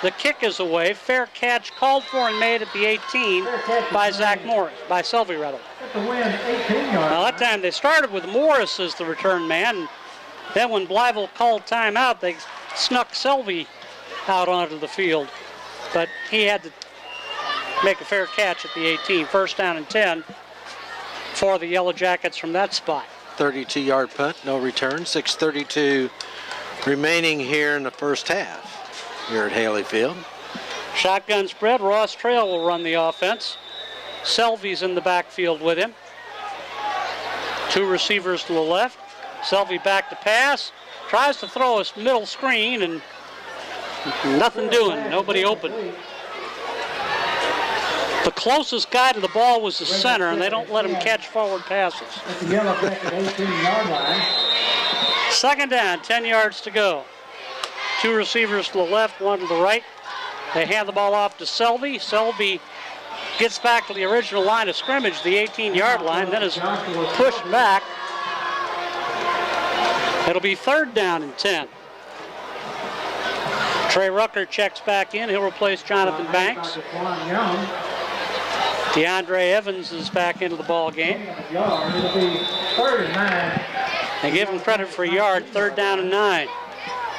The kick is away. Fair catch called for and made at the 18 by Zach Morris, by Selvey rather. Now that time they started with Morris as the return man. Then when Blytheville called timeout, they snuck Selvey out onto the field. But he had to make a fair catch at the 18. 1st down and 10 for the Yellow Jackets from that spot. 32-yard punt, no return. 6:32 remaining here in the 1st half here at Haley Field. Shotgun spread. Ross Trail will run the offense. Selvey's in the backfield with him. 2 receivers to the left. Selvey back to pass. Tries to throw a middle screen and nothing doing. Nobody open. The closest guy to the ball was the center, and they don't let him catch forward passes. 2nd down, 10 yards to go. 2 receivers to the left, 1 to the right. They hand the ball off to Selvey. Selvey gets back to the original line of scrimmage, the 18-yard line, then is pushed back. It'll be 3rd down and 10. Trey Rucker checks back in. He'll replace Jonathan Banks. DeAndre Evans is back into the ball game. They give him credit for a yard. 3rd down and 9.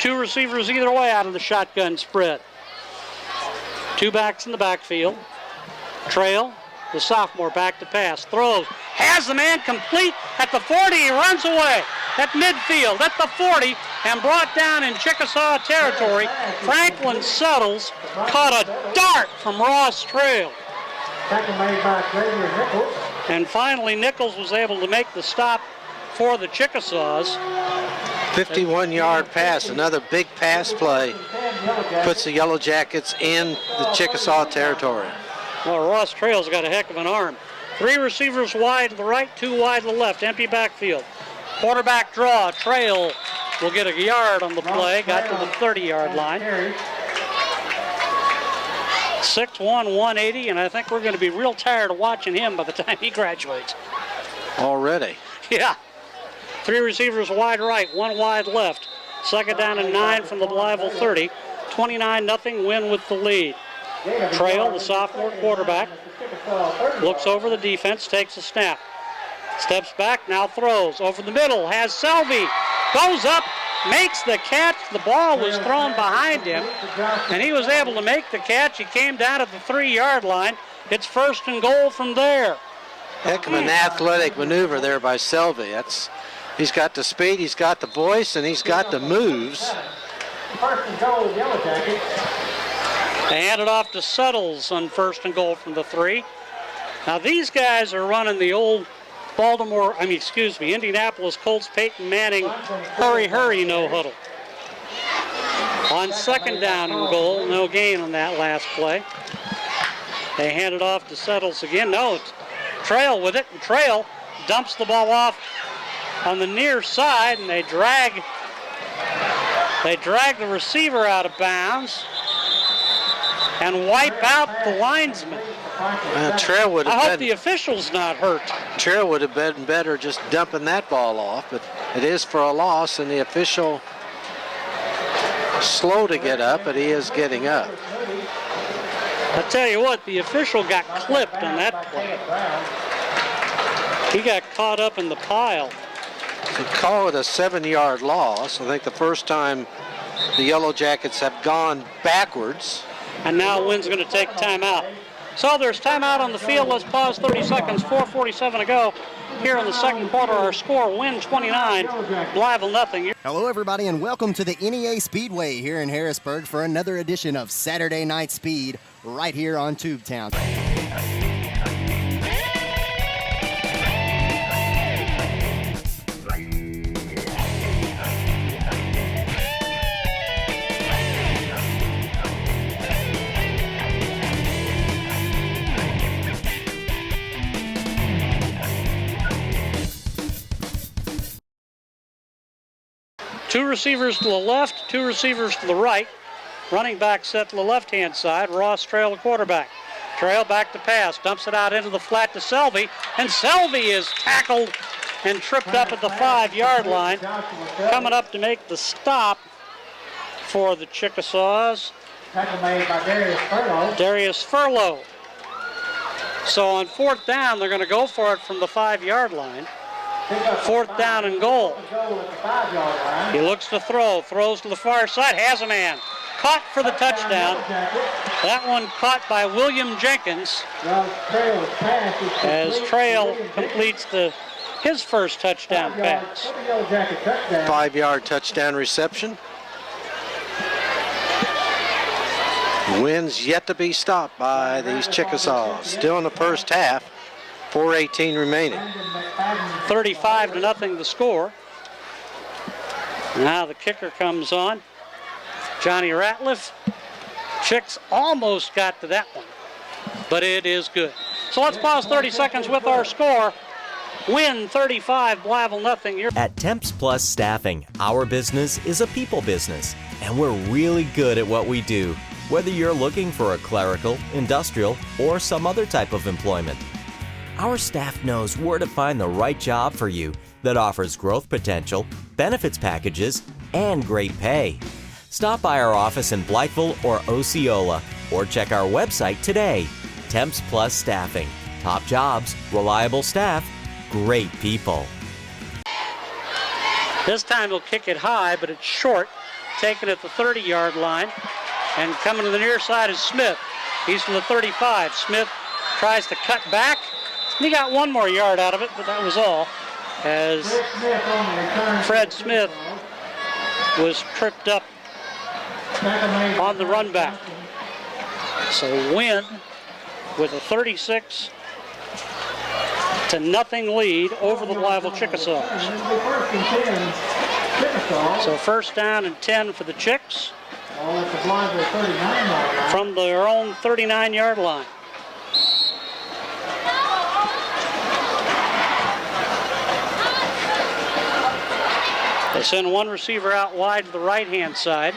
2 receivers either way out of the shotgun spread. 2 backs in the backfield. Trail, the sophomore, back to pass. Throws. Has the man complete at the 40. He runs away at midfield at the 40 and brought down in Chickasaw territory. Franklin Settles caught a dart from Ross Trail. And finally, Nichols was able to make the stop for the Chickasaws. 51-yard pass, another big pass play, puts the Yellow Jackets in the Chickasaw territory. Well, Ross Trail's got a heck of an arm. 3 receivers wide to the right, 2 wide to the left, empty backfield. Quarterback draw, Trail will get a yard on the play, got to the 30-yard line. 6'1", 180, and I think we're going to be real tired of watching him by the time he graduates. Already. Yeah. 3 receivers wide right, 1 wide left. 2nd down and 9 from the Blytheville 30. 29-0, Wynne with the lead. Trail, the sophomore quarterback, looks over the defense, takes a snap. Steps back, now throws. Over the middle, has Selvey. Goes up, makes the catch. The ball was thrown behind him, and he was able to make the catch. He came down at the 3-yard line. It's 1st and goal from there. Heck of an athletic maneuver there by Selvey. He's got the speed, he's got the voice, and he's got the moves. 1st and goal, Yellow Jackets. They hand it off to Settles on 1st and goal from the 3. Now these guys are running the old Indianapolis Colts Peyton Manning hurry no huddle. On second down and goal, no gain on that last play. They hand it off to Settles again. No, it's Trail with it, and Trail dumps the ball off on the near side, and they drag the receiver out of bounds and wipe out the linesman. Trail would have I hope the official's not hurt. Trail would have been better just dumping that ball off, but it is for a loss, and the official slow to get up, but he is getting up. I tell you what, the official got clipped on that play. He got caught up in the pile. To call it a 7-yard loss, I think the first time the Yellow Jackets have gone backwards. And now Wynne's going to take timeout. So there's timeout on the field. Let's pause 30 seconds. 4:47 to go. Here in the second quarter, our score, Wynne 29, Blytheville nothing. Hello, everybody, and welcome to the NEA Speedway here in Harrisburg for another edition of Saturday Night Speed right here on Tubetown. Two receivers to the left, two receivers to the right. Running back set to the left-hand side. Ross Trail, the quarterback. Trail back to pass, dumps it out into the flat to Selvey, and Selvey is tackled and tripped up at the 5-yard line. Coming up to make the stop for the Chickasaws. Tackle made by Darius Furlow. So on fourth down, they're going to go for it from the 5-yard line. Fourth down and goal. He looks to throw, throws to the far side, has a man. Caught for the touchdown. That one caught by William Jenkins as Trail completes his first touchdown pass. 5-yard touchdown reception. Wynne's yet to be stopped by these Chickasaws. Still in the first half. 4:18 remaining. 35-0 the score. Now the kicker comes on. Johnny Ratliff. Chicks almost got to that one, but it is good. So let's pause 30 seconds with our score. Wynne 35, Blytheville nothing. At Temps Plus Staffing, our business is a people business, and we're really good at what we do, whether you're looking for a clerical, industrial, or some other type of employment. Our staff knows where to find the right job for you that offers growth potential, benefits packages, and great pay. Stop by our office in Blytheville or Osceola, or check our website today. Temps Plus Staffing. Top jobs, reliable staff, great people. This time he'll kick it high, but it's short. Taken at the 30-yard line. And coming to the near side is Smith. He's from the 35. Smith tries to cut back. He got one more yard out of it, but that was all, as Fred Smith was tripped up on the run back. So Wynne with a 36-0 lead over the Blytheville Chickasaws. So first down and 10 for the Chicks from their own 39-yard line. They send one receiver out wide to the right-hand side.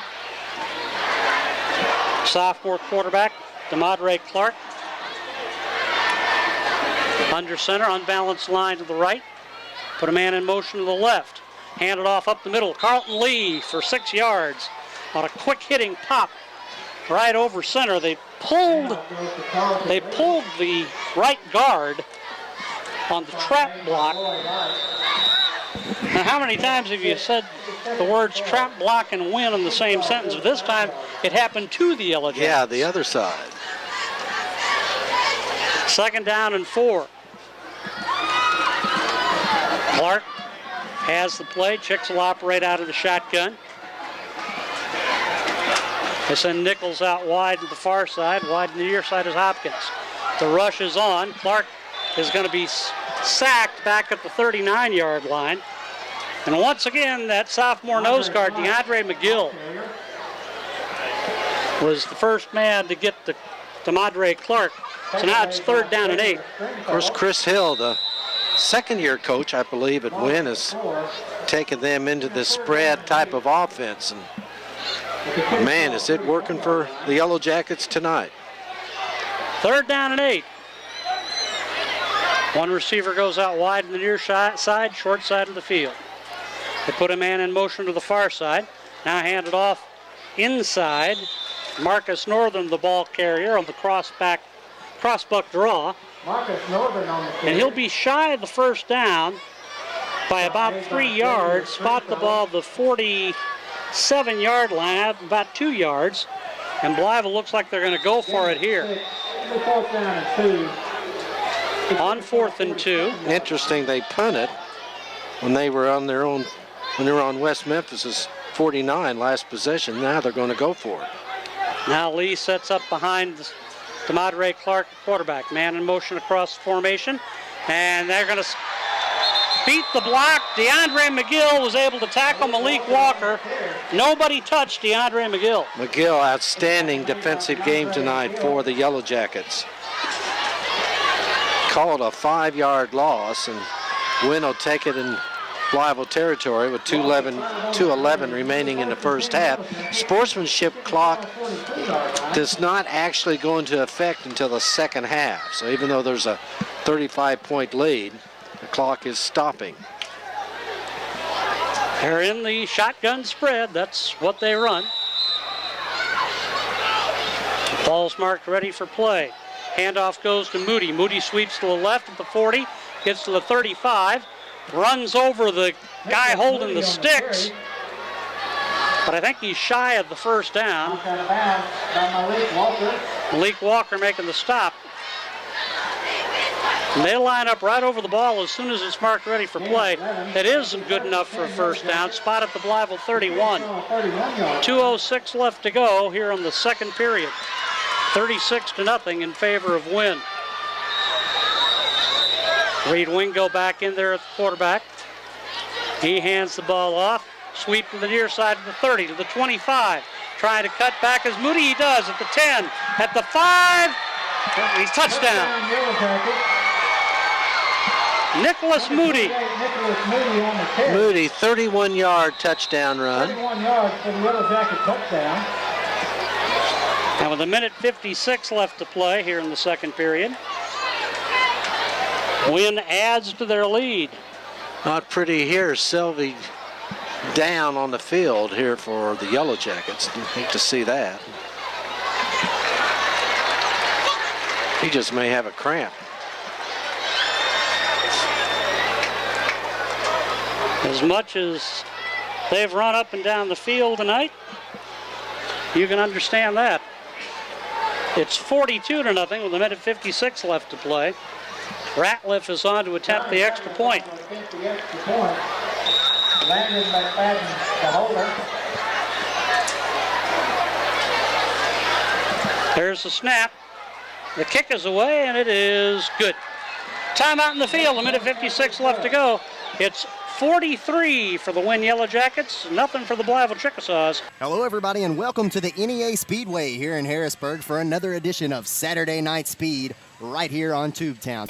Sophomore quarterback, DeMadre Clark. Under center, unbalanced line to the right. Put a man in motion to the left. Hand it off up the middle. Carlton Lee for 6 yards on a quick hitting pop right over center. They pulled the right guard on the trap block. Now, how many times have you said the words trap block and win in the same sentence? But this time, it happened to the Yellow Jackets. Yeah, the other side. Second down and 4. Clark has the play. Chicks will operate out of the shotgun. They send Nichols out wide to the far side. Wide to the near side is Hopkins. The rush is on. Clark is going to be sacked back at the 39-yard line. And once again, that sophomore nose guard, DeAndre McGill, was the first man to get to Madre Clark. So now it's 3rd down and 8. Of course, Chris Hill, the second-year coach, I believe, at Wynne, has taken them into this spread type of offense. And man, is it working for the Yellow Jackets tonight. 3rd down and 8. One receiver goes out wide in the near side, short side of the field. They put a man in motion to the far side. Now hand it off inside. Marcus Northern, the ball carrier, on the crossbuck draw. Marcus Northern on the And he'll be shy of the first down by about 3 yards. Spot the ball at the 47-yard line, out about 2 yards. And Blytheville looks like they're going to go for it here. 4th down and 2. On 4th and 2. Interesting, they punted when they were on their own, when they were on West Memphis's 49 last possession. Now they're going to go for it. Now Lee sets up behind DeMadre Clark, quarterback. Man in motion across the formation. And they're going to beat the block. DeAndre McGill was able to tackle Malik Walker. Nobody touched DeAndre McGill. McGill, outstanding defensive game tonight for the Yellow Jackets. Called a 5-yard loss, and Wynne will take it in Blytheville territory with 2:11 remaining in the first half. Sportsmanship clock does not actually go into effect until the second half. So even though there's a 35-point lead, the clock is stopping. They're in the shotgun spread. That's what they run. Ball's marked ready for play. Handoff goes to Moody. Moody sweeps to the left at the 40, gets to the 35, runs over the guy holding the sticks. But I think he's shy of the first down. Malik Walker making the stop. And they line up right over the ball as soon as it's marked ready for play. That isn't good enough for a first down. Spot at the Blytheville 31. 2:06 left to go here in the second period. 36-0 in favor of Wynne. Reed Wingo back in there at the quarterback. He hands the ball off. Sweep to the near side of the 30, to the 25. Trying to cut back as Moody, he does, at the 10, at the 5. He's touchdown. Nicholas Moody. Moody, 31-yard touchdown run. 31 yards for the Yellow Jacket touchdown. And with 1:56 left to play here in the second period, Wynne adds to their lead. Not pretty here. Selvey down on the field here for the Yellow Jackets. Hate to see that. He just may have a cramp. As much as they've run up and down the field tonight, you can understand that. It's 42-0 with 1:56 left to play. Ratliff is on to attempt the extra point. Landon McFadden, the holder. There's the snap. The kick is away, and it is good. Timeout in the field, 1:56 left to go. It's 43 for the Wynne Yellow Jackets, nothing for the Blytheville Chickasaws. Hello, everybody, and welcome to the NEA Speedway here in Harrisburg for another edition of Saturday Night Speed right here on Tubetown.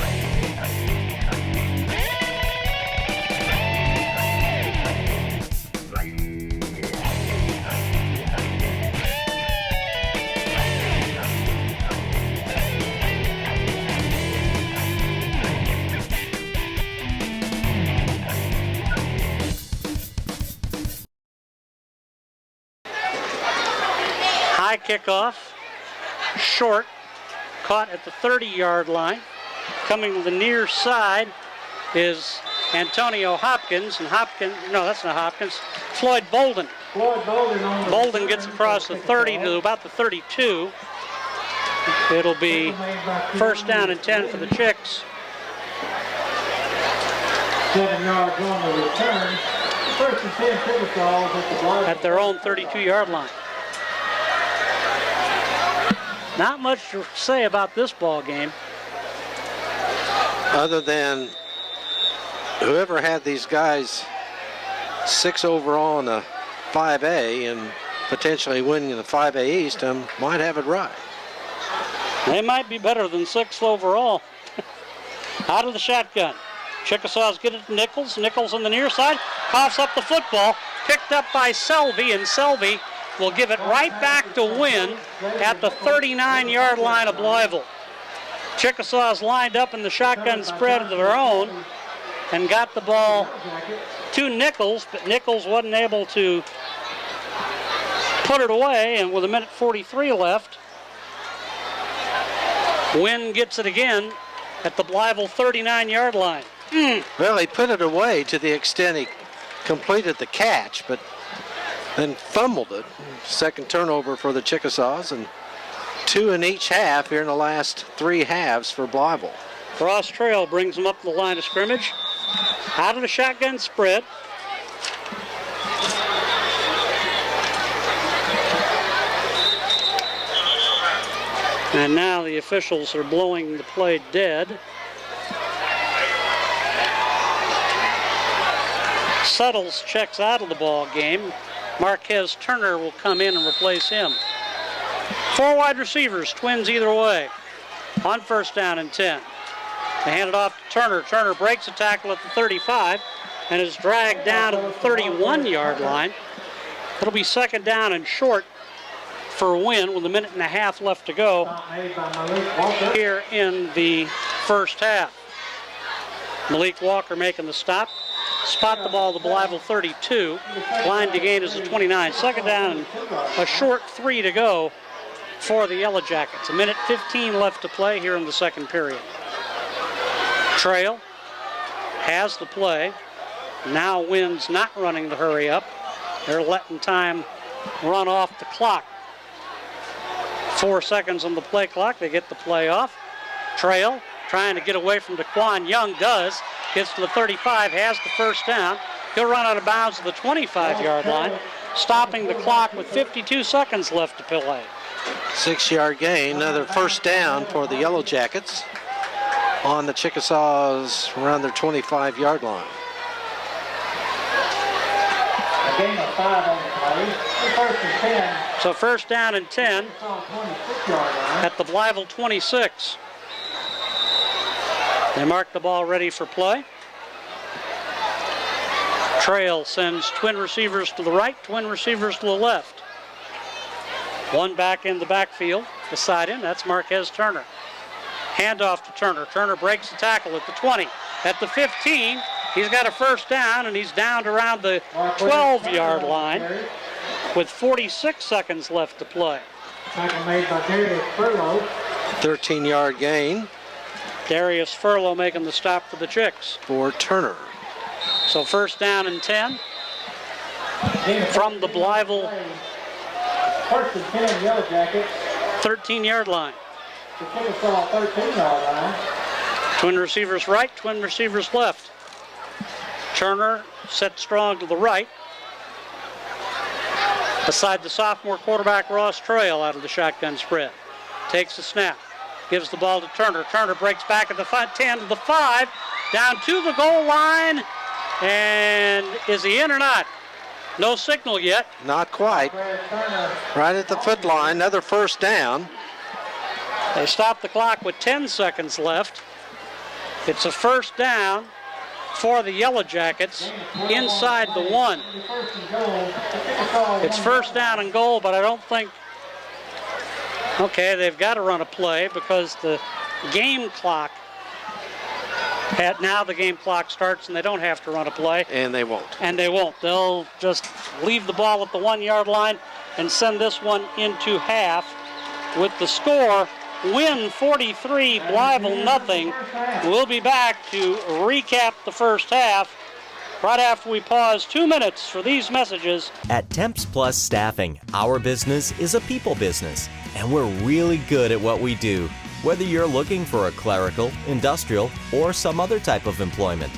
High kickoff, short, caught at the 30-yard line. Coming to the near side is Antonio Hopkins, and no, that's not Hopkins, Floyd Bolden. Bolden gets across the 30 to about the 32. It'll be first down and 10 for the Chicks. 7 yards on the return. First and 10 Chickasaws at their own 32-yard line. Not much to say about this ball game. Other than whoever had these guys 6 overall in the 5A and potentially winning the 5A East might have it right. They might be better than 6th overall. Out of the shotgun. Chickasaws get it to Nichols. Nichols on the near side. Coughs up the football. Picked up by Selvey, and Selvey will give it right back to Wynne at the 39-yard line of Blytheville. Chickasaws lined up in the shotgun spread of their own and got the ball to Nichols, but Nichols wasn't able to put it away, and with 1:43 left, Wynne gets it again at the Blytheville 39-yard line. Well, he put it away to the extent he completed the catch, but then fumbled it. Second turnover for the Chickasaws, and 2 in each half here in the last 3 halves for Blytheville. Ross Trail brings them up to the line of scrimmage. Out of the shotgun spread. And now the officials are blowing the play dead. Suttles checks out of the ball game. Marquez Turner will come in and replace him. 4 wide receivers, Twins either way. On first down and 10. They hand it off to Turner. Turner breaks a tackle at the 35 and is dragged down to the 31-yard line. It'll be second down and short for Wynne with 1.5 left to go here in the first half. Malik Walker making the stop. Spot the ball to Blytheville 32. Line to gain is a 29. Second down and a short 3 to go for the Yellow Jackets. 1:15 left to play here in the second period. Trail has the play. Now Wynne's not running the hurry up. They're letting time run off the clock. 4 seconds on the play clock. They get the play off. Trail trying to get away from DeQuan Young does. Gets to the 35, has the first down. He'll run out of bounds at the 25-yard line, stopping the clock with 52 seconds left to play. 6-yard gain, another first down for the Yellow Jackets on the Chickasaws around their 25-yard line. A gain of 5 on the play. First and 10. So first down and 10 at the Blytheville 26. They mark the ball ready for play. Trail sends twin receivers to the right, twin receivers to the left. One back in the backfield beside him, that's Marquez Turner. Handoff to Turner. Turner breaks the tackle at the 20. At the 15, he's got a first down, and he's down to around the 12-yard line with 46 seconds left to play. Tackle made by Darius Furlow. 13-yard gain Darius Furlow making the stop for the Chicks. for Turner. So first down and 10 from the Blytheville First and 10, Yellow Jackets. 13-yard line. The Chickasaw 13-yard line. Twin receivers right, twin receivers left. Turner set strong to the right. Beside the sophomore quarterback Ross Trail out of the shotgun spread. Takes the snap. Gives the ball to Turner. Turner breaks back at the 10 to the 5. Down to the goal line. And is he in or not? No signal yet. Not quite. Right at the foot line, another first down. They stop the clock with 10 seconds left. It's a first down for the Yellow Jackets inside the 1. It's first down and goal, but I don't think... Okay, they've got to run a play because the game clock... Now the game clock starts and they don't have to run a play. And they won't. And they won't. They'll just leave the ball at the 1-yard line and send this one into half with the score Wynne 43, Blytheville nothing. We'll be back to recap the first half right after we pause 2 minutes for these messages. At Temps Plus Staffing, our business is a people business, and we're really good at what we do, whether you're looking for a clerical, industrial, or some other type of employment.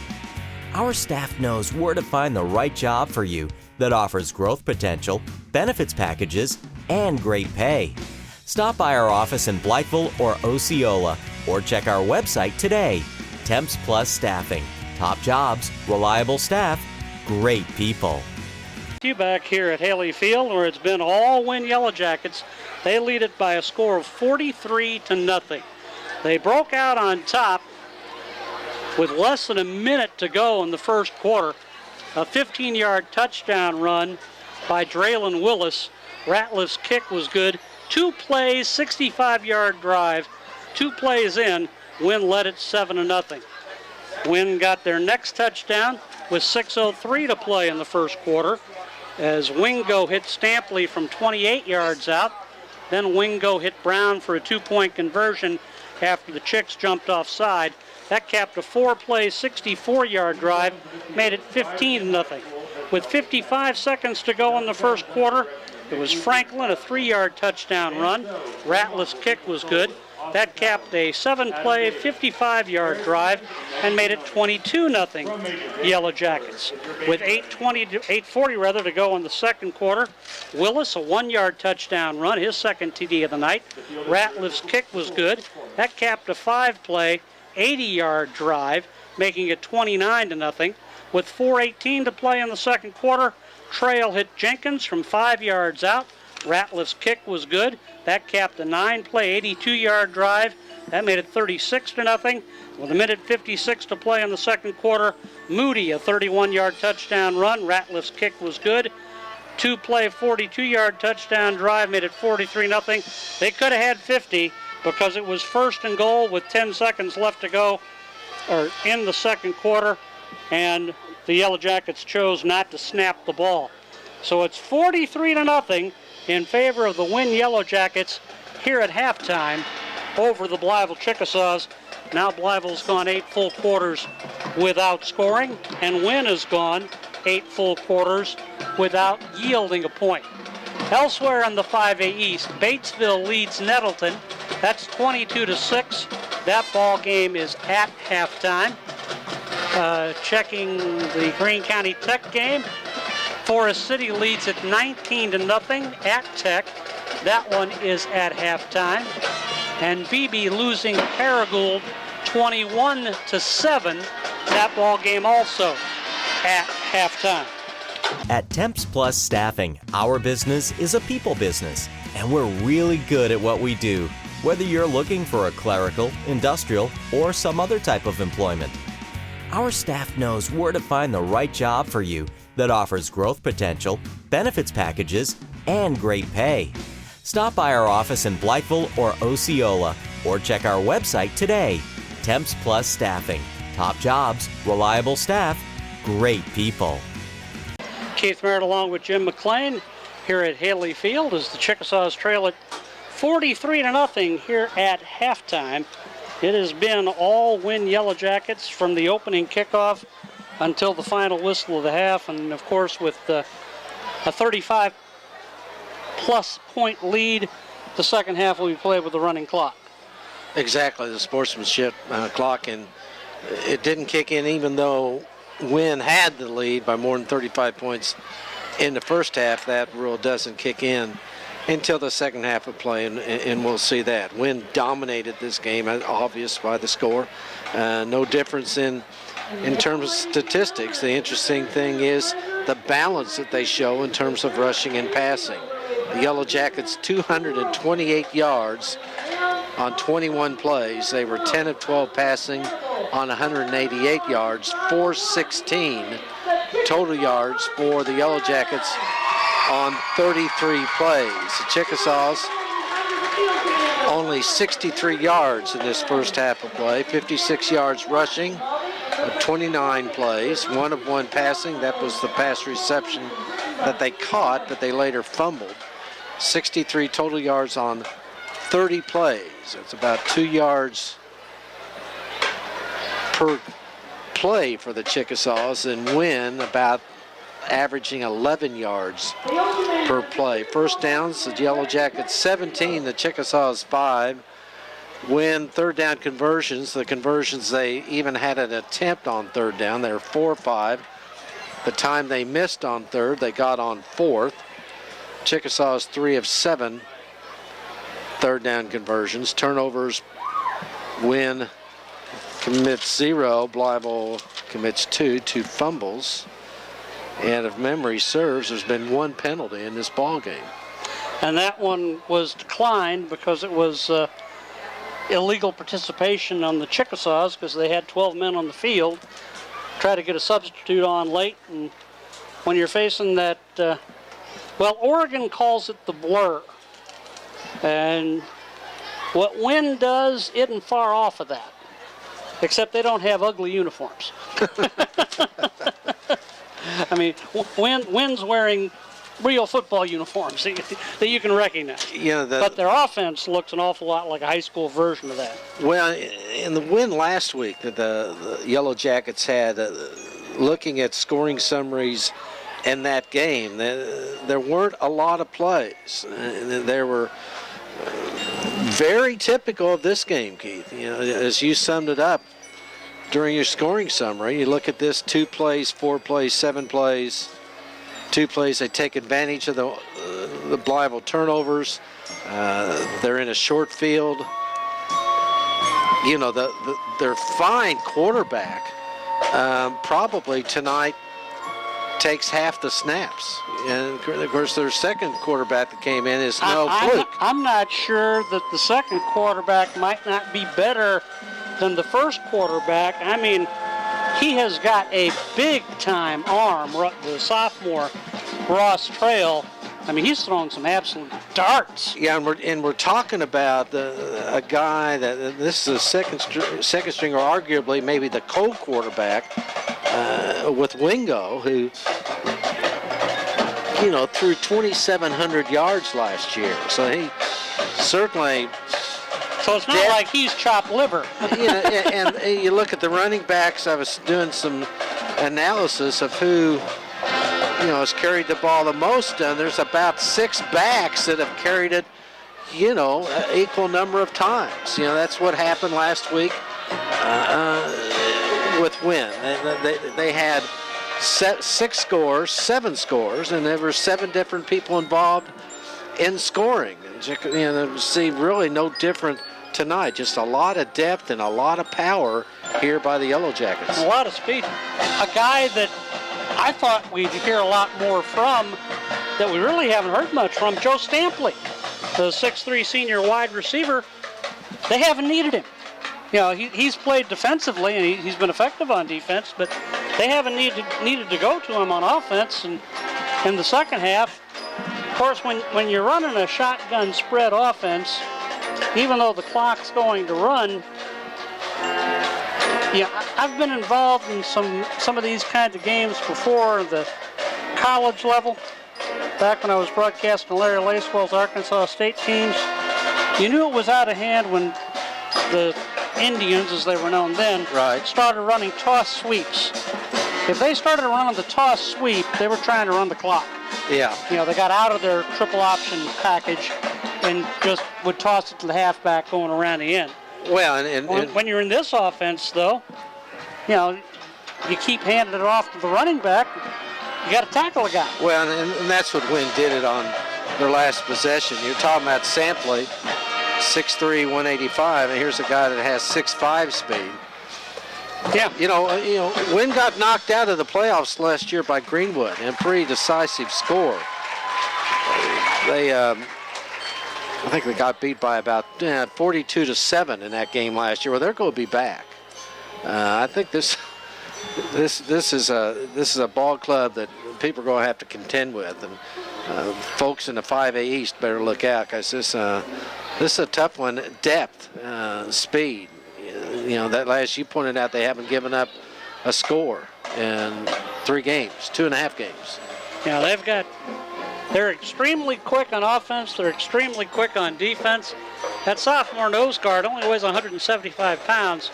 Our staff knows where to find the right job for you that offers growth potential, benefits packages, and great pay. Stop by our office in Blytheville or Osceola, or check our website today. Temps Plus Staffing. top jobs, reliable staff, great people. You back here at Haley Field, where it's been all Wynne Yellow Jackets. They lead it by a score of 43-0. They broke out on top with less than a minute to go in the first quarter. A 15-yard touchdown run by Draylon Willis. Ratliff's kick was good. 2 plays, 65-yard drive. 2 plays in, Wynne led it 7-0. Wynne got their next touchdown with 6:03 to play in the first quarter, as Wingo hit Stampley from 28 yards out. Then Wingo hit Brown for a 2-point conversion after the Chicks jumped offside. That capped a 4-play, 64-yard drive, made it 15-0. With 55 seconds to go in the first quarter, it was Franklin, a 3-yard touchdown run. Ratliff's kick was good. That capped a 7-play, 55-yard drive and made it 22-0 Yellow Jackets. With 8:40 to go in the second quarter, Willis, a 1-yard touchdown run, his second TD of the night. Ratliff's kick was good. That capped a 5-play, 80-yard drive, making it 29-0. With 4:18 to play in the second quarter, Trail hit Jenkins from 5 yards out. Ratliff's kick was good. That capped a 9-play, 82-yard drive. That made it 36-0. With 1:56 to play in the second quarter, Moody, a 31-yard touchdown run. Ratliff's kick was good. 2-play, 42-yard touchdown drive made it 43-0. They could have had 50 because it was 1st and goal with 10 seconds left to go, or in the second quarter, and the Yellow Jackets chose not to snap the ball. So it's 43-0 in favor of the Wynne Yellow Jackets here at halftime over the Blytheville Chickasaws. Now Blytheville's gone 8 full quarters without scoring, and Wynne has gone 8 full quarters without yielding a point. Elsewhere in the 5A East, Batesville leads Nettleton. That's 22-6. That ball game is at halftime. Checking the Greene County Tech game, Forest City leads at 19-0 at Tech. That one is at halftime. And BB losing Paragould 21-7. That ball game also at halftime. At Temps Plus Staffing, our business is a people business, and we're really good at what we do, whether you're looking for a clerical, industrial, or some other type of employment. Our staff knows where to find the right job for you that offers growth potential, benefits packages, and great pay. Stop by our office in Blytheville or Osceola, or check our website today. Temps Plus Staffing. Top jobs, reliable staff, great people. Keith Merritt along with Jim McLean here at Haley Field as the Chickasaws trail at 43-0 here at halftime. It has been all Wynne Yellow Jackets from the opening kickoff until the final whistle of the half, and of course with a 35-plus point lead, the second half will be played with a running clock. Exactly, the sportsmanship clock, and it didn't kick in even though Wynne had the lead by more than 35 points in the first half. That rule doesn't kick in until the second half of play, and we'll see that. Wynne dominated this game, obvious by the score. No difference in terms of statistics. The interesting thing is the balance that they show in terms of rushing and passing. The Yellow Jackets 228 yards on 21 plays. They were 10 of 12 passing on 188 yards, 416 total yards for the Yellow Jackets on 33 plays. The Chickasaws only 63 yards in this first half of play, 56 yards rushing of 29 plays, 1 of 1 passing. That was the pass reception that they caught, but they later fumbled. 63 total yards on 30 plays. It's about 2 yards per play for the Chickasaws, and Wynne about averaging 11 yards per play. First downs, the Yellow Jackets 17, the Chickasaws 5. Wynne third down conversions. The conversions, they even had an attempt on third down. They're 4-5. The time they missed on third, they got on fourth. Chickasaws 3 of 7 third down conversions. Turnovers, Wynne commits 0. Blytheville commits two fumbles. And if memory serves, there's been one penalty in this ball game. And that one was declined because it was illegal participation on the Chickasaws because they had 12 men on the field. Try to get a substitute on late, and when you're facing that, Oregon calls it the blur. And what Wynne does isn't far off of that, except they don't have ugly uniforms. I mean, Wynne's wearing real football uniforms that you can recognize. But their offense looks an awful lot like a high school version of that. Well, in the win last week that the Yellow Jackets had, looking at scoring summaries in that game, there weren't a lot of plays. There were very typical of this game, Keith. As you summed it up during your scoring summary, you look at this: 2 plays, 4 plays, 7 plays. 2 plays, they take advantage of the Blytheville turnovers. They're in a short field. Their fine quarterback probably tonight takes half the snaps. And of course, their second quarterback that came in is no fluke. I'm not sure that the second quarterback might not be better than the first quarterback. I mean, he has got a big-time arm, the sophomore Ross Trail. I mean, he's throwing some absolute darts. Yeah, and we're talking about a guy that this is a second string, or arguably maybe the co-quarterback with Wingo, who threw 2,700 yards last year. So he certainly. So it's not like he's chopped liver. And you look at the running backs. I was doing some analysis of who, has carried the ball the most. And there's about 6 backs that have carried it, equal number of times. That's what happened last week with Wynne. They had 6 scores, 7 scores, and there were 7 different people involved in scoring. See, really no different tonight. Just a lot of depth and a lot of power here by the Yellow Jackets. A lot of speed. A guy that I thought we'd hear a lot more from that we really haven't heard much from, Joe Stampley, the 6'3" senior wide receiver. They haven't needed him. He's played defensively and he's been effective on defense, but they haven't needed to go to him on offense. And in the second half, of course, when you're running a shotgun spread offense, even though the clock's going to run, I've been involved in some of these kinds of games before, the college level. Back when I was broadcasting Larry Lacewell's Arkansas State teams, you knew it was out of hand when the Indians, as they were known then, started running toss sweeps. If they started running the toss sweep, they were trying to run the clock. Yeah. They got out of their triple option package and just would toss it to the halfback going around the end. Well, when you're in this offense, though, you keep handing it off to the running back. You got to tackle a guy. Well, and that's what Wynne did it on their last possession. You're talking about Sampley, 6'3", 185, and here's a guy that has 6'5" speed. Yeah. Wynne got knocked out of the playoffs last year by Greenwood in a pretty decisive score. I think they got beat by about 42-7 in that game last year. Well, they're going to be back. I think this is a ball club that people are going to have to contend with, and folks in the 5A East better look out, because this is a tough one. Depth, speed. That last you pointed out, they haven't given up a score in 3 games, 2.5 games. Yeah, they're extremely quick on offense. They're extremely quick on defense. That sophomore nose guard only weighs 175 pounds.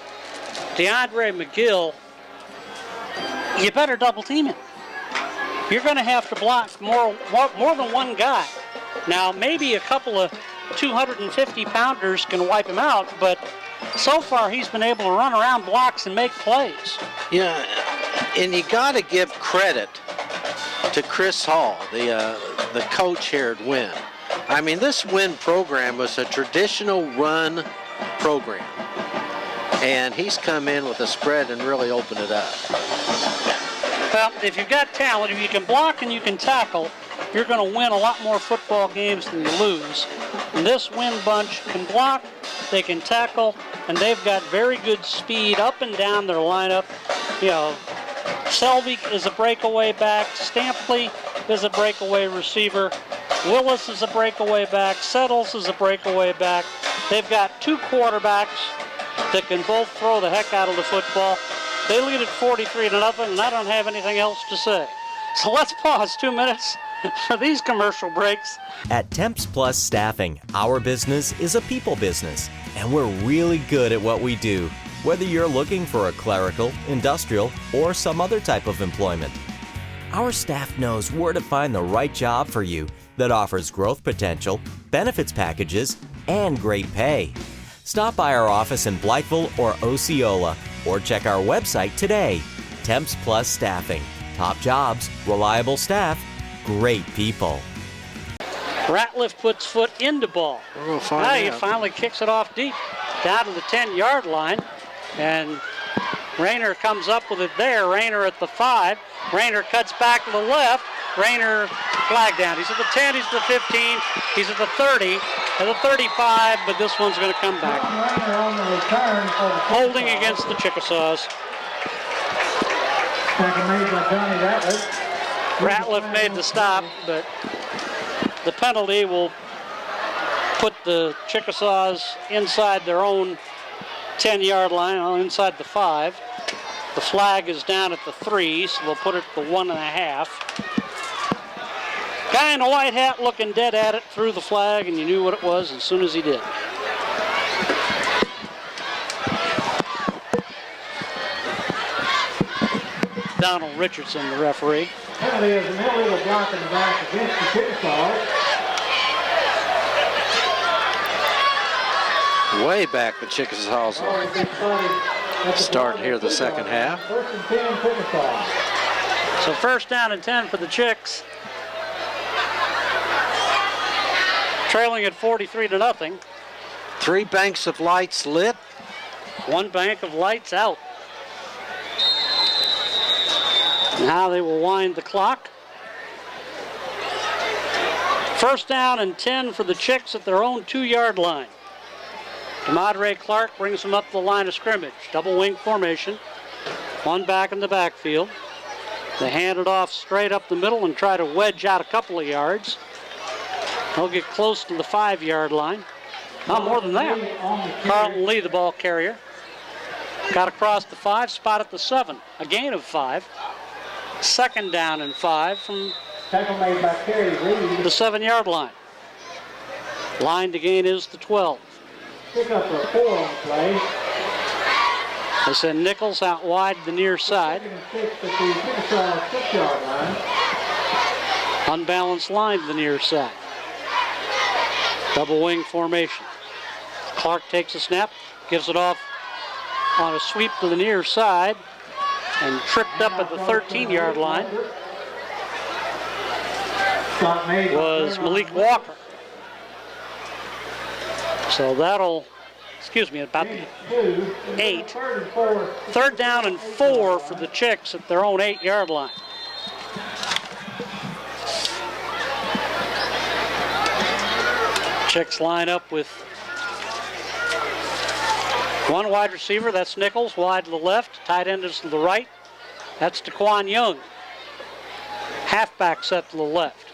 DeAndre McGill, you better double team him. You're going to have to block more than one guy. Now, maybe a couple of 250-pounders can wipe him out, but so far he's been able to run around blocks and make plays. Yeah, and you got to give credit to Chris Hall, the coach here at Wynne. I mean, this Wynne program was a traditional run program. and he's come in with a spread and really opened it up. Well, if you've got talent, if you can block and you can tackle, you're going to win a lot more football games than you lose. And this Wynne bunch can block, they can tackle, and they've got very good speed up and down their lineup. You know, Selby is a breakaway back, Stampley is a breakaway receiver, Willis is a breakaway back, Settles is a breakaway back. They've got two quarterbacks that can both throw the heck out of the football. They lead at 43-0, and I don't have anything else to say. So let's pause 2 minutes for these commercial breaks. At Temps Plus Staffing, our business is a people business, and we're really good at what we do, whether you're looking for a clerical, industrial, or some other type of employment. Our staff knows where to find the right job for you that offers growth potential, benefits packages, and great pay. Stop by our office in Blytheville or Osceola, or check our website today. Temps Plus Staffing. Top jobs, reliable staff, great people. Ratliff puts foot into ball. Now he finally kicks it off deep, down to the 10-yard line, and Rayner comes up with it there. Rayner at the 5. Rayner cuts back to the left. Rayner flag down. He's at the 10, he's at the 15, he's at the 30, at the 35, but this one's going to come back. Holding against the Chickasaws. Ratliff made the stop, but the penalty will put the Chickasaws inside their own 10-yard line, inside the 5. The flag is down at the 3, so they'll put it at the 1.5. Guy in a white hat looking dead at it threw the flag, and you knew what it was as soon as he did. Donald Richardson, the referee. Penalty is an illegal block in the back against the Chickasaws. Way back, the Chickasaws start here the second half. First and 10, Chickasaws. So first down and 10 for the Chicks. Trailing at 43-0. 3 banks of lights lit. 1 bank of lights out. Now they will wind the clock. First down and 10 for the Chicks at their own 2-yard line. DeMadre Clark brings them up the line of scrimmage. Double wing formation. 1 back in the backfield. They hand it off straight up the middle and try to wedge out a couple of yards. They'll get close to the 5-yard line. Not more than that. Carlton Lee, the ball carrier. Got across the 5, spot at the 7. A gain of 5. Second down and 5 from the 7-yard line. Line to gain is the 12. Pick up a 4 on the play. They send Nichols out wide the near side. Second and 6 at the Chickasaw 6-yard line. Unbalanced line to the near side. Double wing formation. Clark takes a snap, gives it off on a sweep to the near side, and tripped up at the 13-yard line was Malik Walker. So that'll, about the 8. Third down and 4 for the Chicks at their own 8-yard line. Chicks line up with 1 wide receiver, that's Nichols, wide to the left. Tight end is to the right. That's DeQuan Young. Halfback set to the left.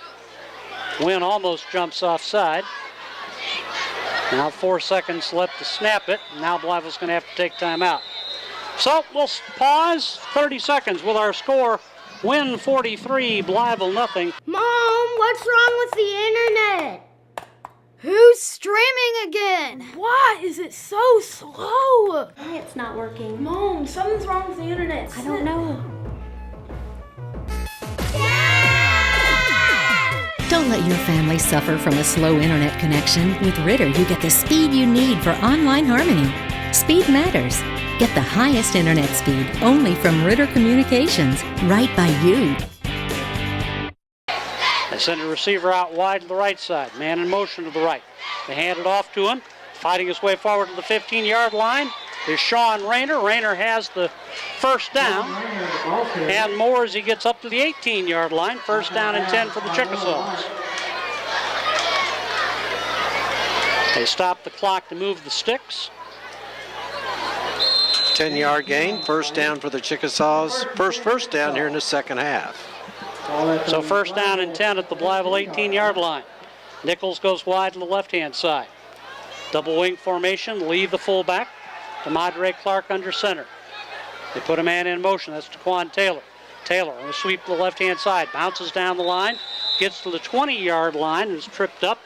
Wynne almost jumps offside. Now 4 seconds left to snap it. Now Blytheville's going to have to take time out. So we'll pause 30 seconds with our score. Wynne 43, Blytheville nothing. Mom, what's wrong with the internet? Who's streaming again? Why is it so slow? It's not working. Mom, something's wrong with the internet. I don't know. Don't let your family suffer from a slow internet connection. With Ritter, you get the speed you need for online harmony. Speed matters. Get the highest internet speed only from Ritter Communications, right by you. They send a receiver out wide to the right side. Man in motion to the right. They hand it off to him. Fighting his way forward to the 15-yard line. is Sean Rayner. Rayner has the first down, and more as he gets up to the 18-yard line. First down and 10 for the Chickasaws. They stop the clock to move the sticks. 10-yard gain, first down for the Chickasaws. First down here in the second half. So first down and 10 at the Blytheville 18-yard line. Nichols goes wide to the left-hand side. Double wing formation, leave the fullback. DeMadre Clark under center. They put a man in motion, that's Daquan Taylor. Taylor on a sweep to the left-hand side, bounces down the line, gets to the 20-yard line, and is tripped up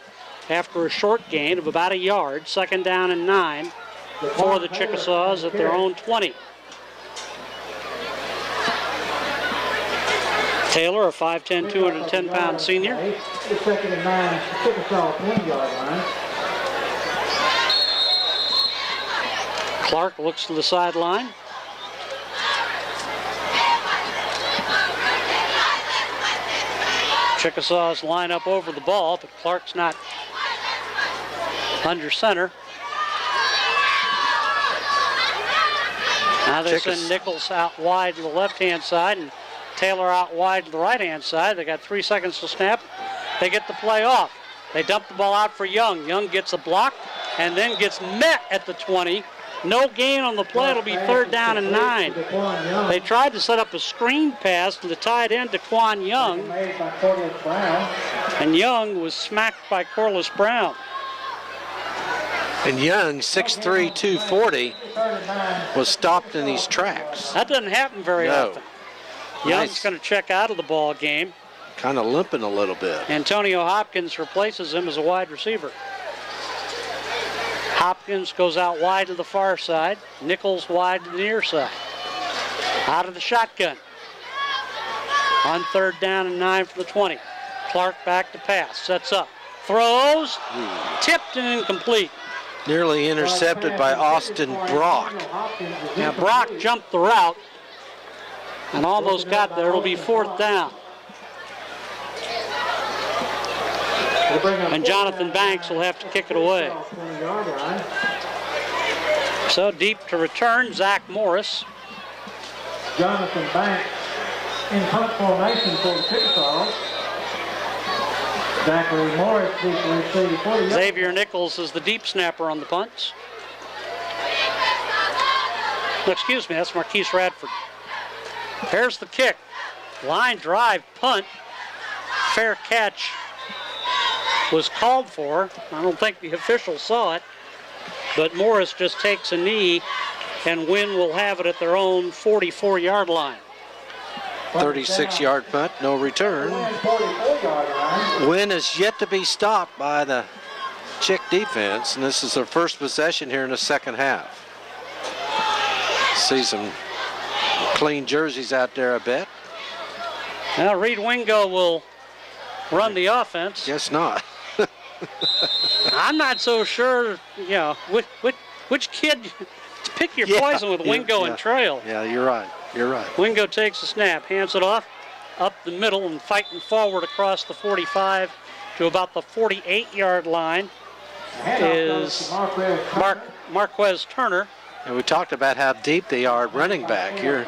after a short gain of about a yard. Second down and 9 for the Chickasaws at their own 20. Taylor, a 5'10", 210-pound senior. Second and 9, Chickasaw 20-yard line. Clark looks to the sideline. Chickasaws line up over the ball, but Clark's not under center. Now they send Nichols out wide to the left-hand side and Taylor out wide to the right-hand side. They got 3 seconds to snap. They get the play off. They dump the ball out for Young. Young gets a block and then gets met at the 20. No gain on the play. It'll be third down and 9. They tried to set up a screen pass to the tight end, Daquan Young. And Young was smacked by Corliss Brown. And Young, 6'3", 240, was stopped in these tracks. That doesn't happen very often. Young's going to check out of the ball game. Kind of limping a little bit. Antonio Hopkins replaces him as a wide receiver. Hopkins goes out wide to the far side. Nichols wide to the near side. Out of the shotgun. On third down and 9 for the 20. Clark back to pass. Sets up. Throws. Tipped and incomplete. Nearly intercepted by Austin Brock. Now Brock jumped the route and almost got there. It'll be fourth down. And Jonathan Banks will have to kick it away. So deep to return, Zach Morris. Jonathan Banks in punt formation for the Chickasaws. Zachary Morris deep to receive 40. Xavier Nichols is the deep snapper on the punts. No, excuse me, that's Marquise Radford. Here's the kick. Line drive, punt. Fair catch was called for. I don't think the officials saw it, but Morris just takes a knee and Wynne will have it at their own 44-yard line. 36-yard punt, no return. Wynne is yet to be stopped by the Chick defense, and this is their first possession here in the second half. See some clean jerseys out there a bit. Now Reed Wingo will run the offense. Guess not. I'm not so sure, you know, which kid, pick your poison with Wingo and Trail. Yeah, you're right. You're right. Wingo takes the snap, hands it off up the middle and fighting forward across the 45 to about the 48-yard line is Marquez Turner. And we talked about how deep they are at running back here.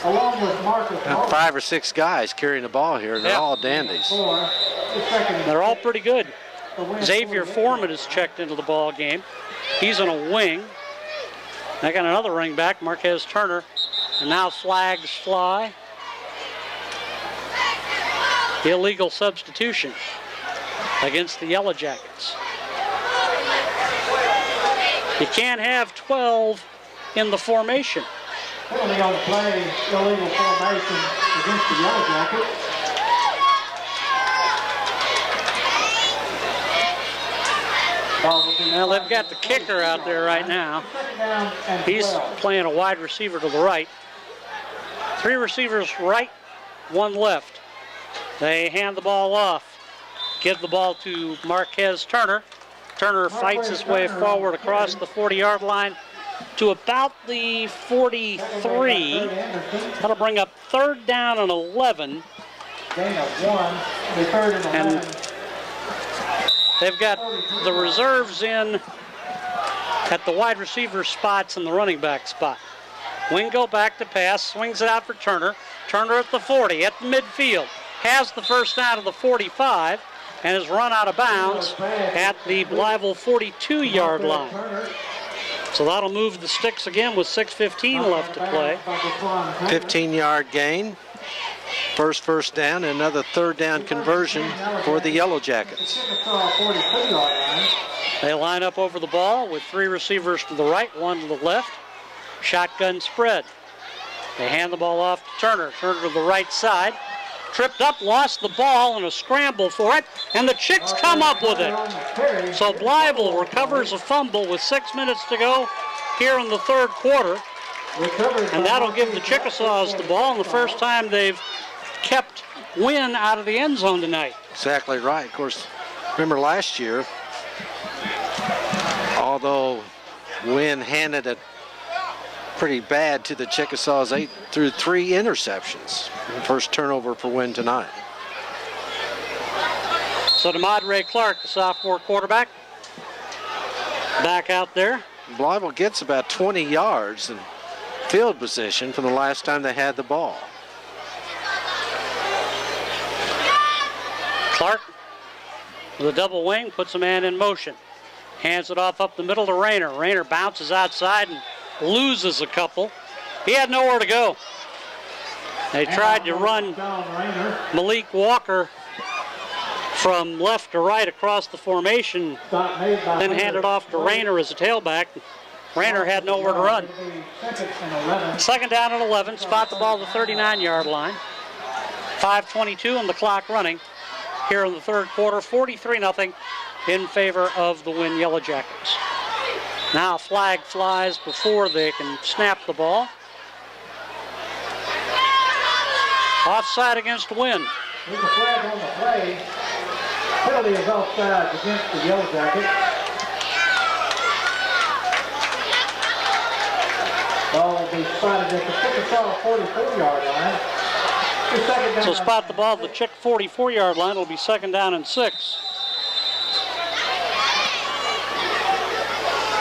About 5 or 6 guys carrying the ball here, and they're all dandies. They're all pretty good. Xavier Foreman is checked into the ball game. He's on a wing. They got another running back, Marquez Turner, and now flags fly. Illegal substitution against the Yellow Jackets. You can't have 12 in the formation. Penalty on the play, illegal formation against the Yellow Jackets. Well, they've got the kicker out there right now. He's playing a wide receiver to the right. 3 receivers right, 1 left. They hand the ball off. Give the ball to Marquez Turner. Turner fights his way forward across the 40-yard line to about the 43. That'll bring up third down and 11. Gain of 1, third and 11. And they've got the reserves in at the wide receiver spots and the running back spot. Wynne go back to pass, swings it out for Turner. Turner at the 40, at the midfield. Has the first down of the 45 and is run out of bounds at the Blytheville 42-yard line. So that'll move the sticks again with 6:15 left to play. 15-yard gain. First down, and another third down conversion for the Yellow Jackets. They line up over the ball with 3 receivers to the right, 1 to the left. Shotgun spread. They hand the ball off to Turner. Turner to the right side. Tripped up, lost the ball, and a scramble for it, and the Chicks come up with it. So Blytheville recovers a fumble with 6 minutes to go here in the third quarter. And that'll give the Chickasaws the ball, and the first time they've kept Wynne out of the end zone tonight. Exactly right. Of course, remember last year, although Wynne handed it pretty bad to the Chickasaws, they threw 3 interceptions. First turnover for Wynne tonight. So DeMadre Clark, the sophomore quarterback, back out there. Blytheville gets about 20 yards in field position from the last time they had the ball. Clark with a double wing, puts a man in motion. Hands it off up the middle to Rayner. Rayner bounces outside and loses a couple. He had nowhere to go. They tried to run Malik Walker from left to right across the formation, then handed off to Rayner as a tailback. Rayner had nowhere to run. Second down and 11, spot the ball at the 39-yard line. 5:22 on the clock running here in the third quarter, 43-0 in favor of the Wynne Yellow Jackets. Now flag flies before they can snap the ball. Offside against Wynne. There's a flag on the play. Penalty is offside against the Yellow Jackets. Ball will be spotted at the Chickasaw 44-yard line. So spot the ball at the Chick 44-yard line. It'll be second down and 6.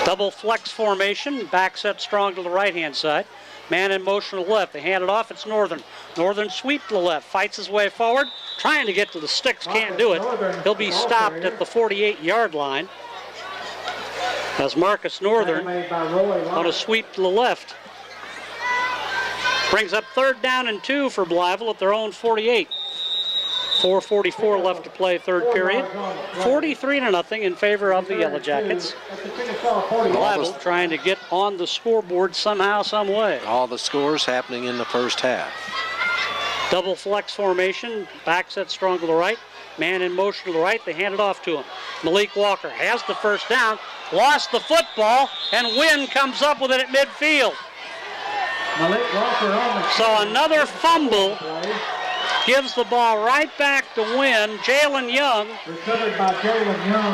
Double flex formation. Back set strong to the right-hand side. Man in motion to the left. They hand it off. It's Northern. Northern sweep to the left. Fights his way forward. Trying to get to the sticks. Can't do it. He'll be stopped at the 48-yard line. As Marcus Northern on a sweep to the left. Brings up third down and 2 for Blytheville at their own 48. 4:44 left to play third period. 43-0 in favor of the Yellow Jackets. Blytheville trying to get on the scoreboard somehow, some way. All the scores happening in the first half. Double flex formation, back set strong to the right. Man in motion to the right, they hand it off to him. Malik Walker has the first down, lost the football, and Wynne comes up with it at midfield. So another fumble gives the ball right back to Wynne. Jalen Young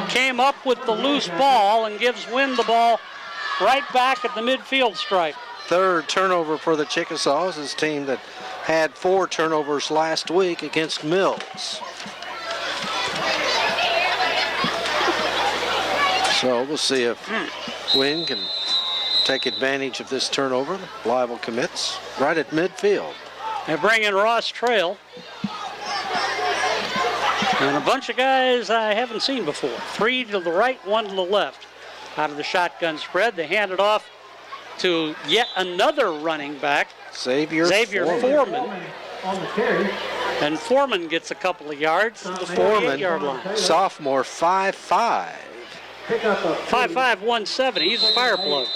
came up with the loose ball and gives Wynne the ball right back at the midfield stripe. Third turnover for the Chickasaws, his team that had 4 turnovers last week against Mills. So we'll see if Wynne can take advantage of this turnover. Blytheville commits right at midfield. They bring in Ross Trail. And a bunch of guys I haven't seen before. 3 to the right, 1 to the left. Out of the shotgun spread, they hand it off to yet another running back, Xavier Foreman. And Foreman gets a couple of yards to the 48-yard line. Sophomore, 5'5". 5'5", 170. He's a fire plug.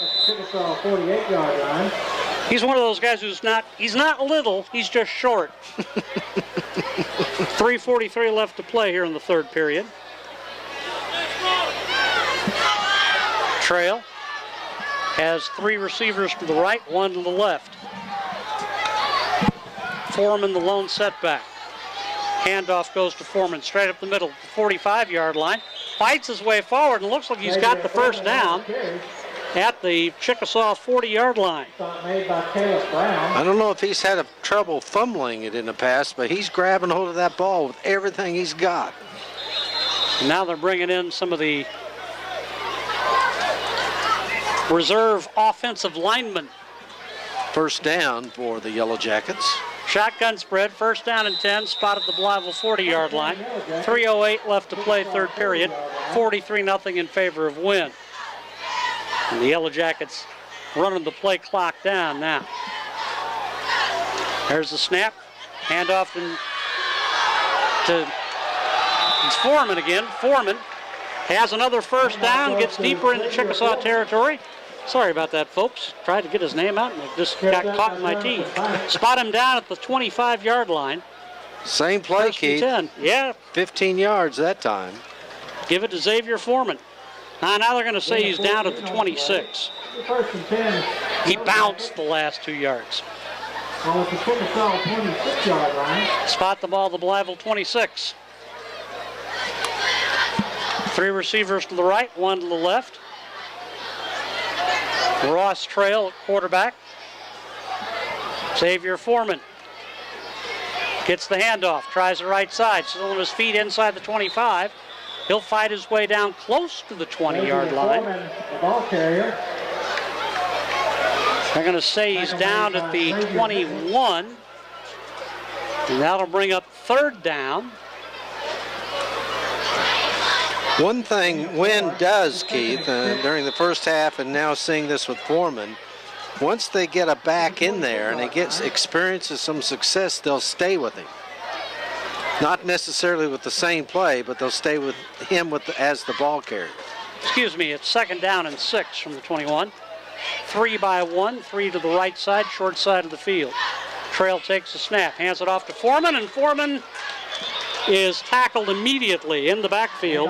He's one of those guys he's not little, he's just short. 3:43 left to play here in the third period. Trail has 3 receivers to the right, 1 to the left. Foreman, the lone setback. Handoff goes to Foreman straight up the middle, 45-yard line. Fights his way forward and looks like he's got the first down at the Chickasaw 40-yard line. I don't know if he's had trouble fumbling it in the past, but he's grabbing hold of that ball with everything he's got. And now they're bringing in some of the reserve offensive lineman. First down for the Yellow Jackets. Shotgun spread, first down and 10, spotted the Blytheville 40-yard line. 3:08 left to play, third period. 43-0 in favor of Wynne. And the Yellow Jackets running the play clock down now. There's the snap. Handoff to it's Foreman again. Foreman has another first down, gets deeper into Chickasaw territory. Sorry about that, folks. Tried to get his name out and it just got caught in my teeth. Spot him down at the 25-yard line. Same play, First and Keith. 10. Yeah, 15 yards that time. give it to Xavier Foreman. Now they're going to say he's down at the 26. First and 10. He bounced the last 2 yards. On the Chickasaw 26-yard line. Spot the ball, the Blytheville 26. 3 receivers to the right, 1 to the left. Ross Trail at quarterback. Xavier Foreman gets the handoff, tries the right side, still on his feet inside the 25. He'll fight his way down close to the 20-yard line. Foreman, the ball carrier. They're going to say he's down at the 21. And that'll bring up third down. One thing Wynne does, Keith, during the first half and now seeing this with Foreman, once they get a back in there and he experiences some success, they'll stay with him. Not necessarily with the same play, but they'll stay with him as the ball carrier. Excuse me, it's second down and 6 from the 21. 3 by 1, 3 to the right side, short side of the field. Trail takes the snap, hands it off to Foreman, and Foreman is tackled immediately in the backfield.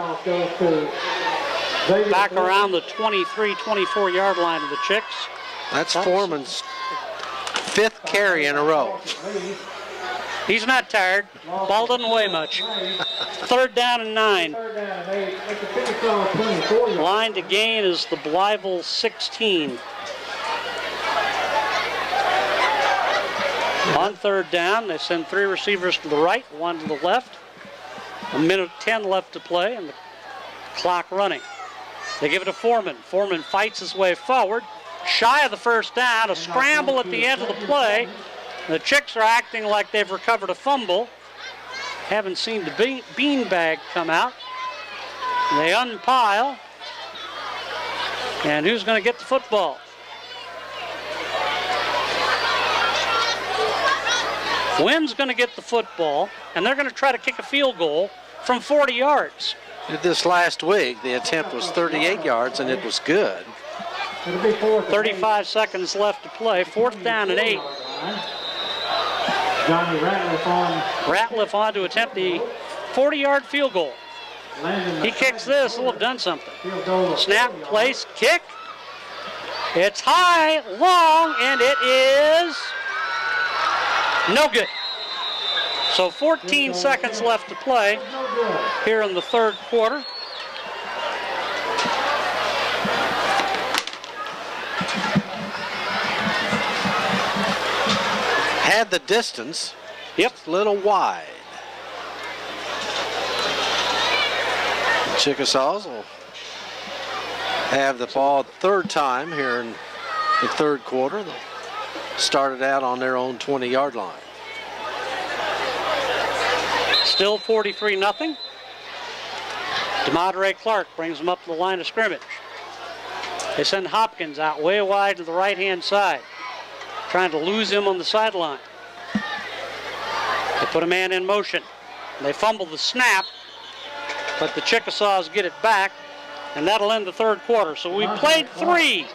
Back around the 23, 24-yard line of the Chicks. That's Foreman's 5th carry in a row. He's not tired. Ball doesn't weigh much. Third down and 9. Line to gain is the Blytheville 16. On third down, they send 3 receivers to the right, 1 to the left. 1:10 left to play and the clock running. They give it to Foreman. Foreman fights his way forward. Shy of the first down, a scramble at the end of the play. The Chicks are acting like they've recovered a fumble. Haven't seen the beanbag come out. They unpile. And who's going to get the football? Wynne's going to get the football, and they're going to try to kick a field goal from 40 yards. This last week, the attempt was 38 yards, and it was good. 35 seconds left to play. Fourth down and 8. Johnny Ratliff on to attempt the 40-yard field goal. He kicks this, he'll have done something. Snap, place, kick. It's high, long, and it is no good. So 14 seconds left to play here in the third quarter. Had the distance. Yep. A little wide. Chickasaws will have the ball third time here in the third quarter. They started out on their own 20-yard line. Still 43-0. DeMontre Clark brings them up to the line of scrimmage. They send Hopkins out way wide to the right-hand side, trying to lose him on the sideline. They put a man in motion. They fumble the snap, but the Chickasaws get it back, and that'll end the third quarter. So we played 3.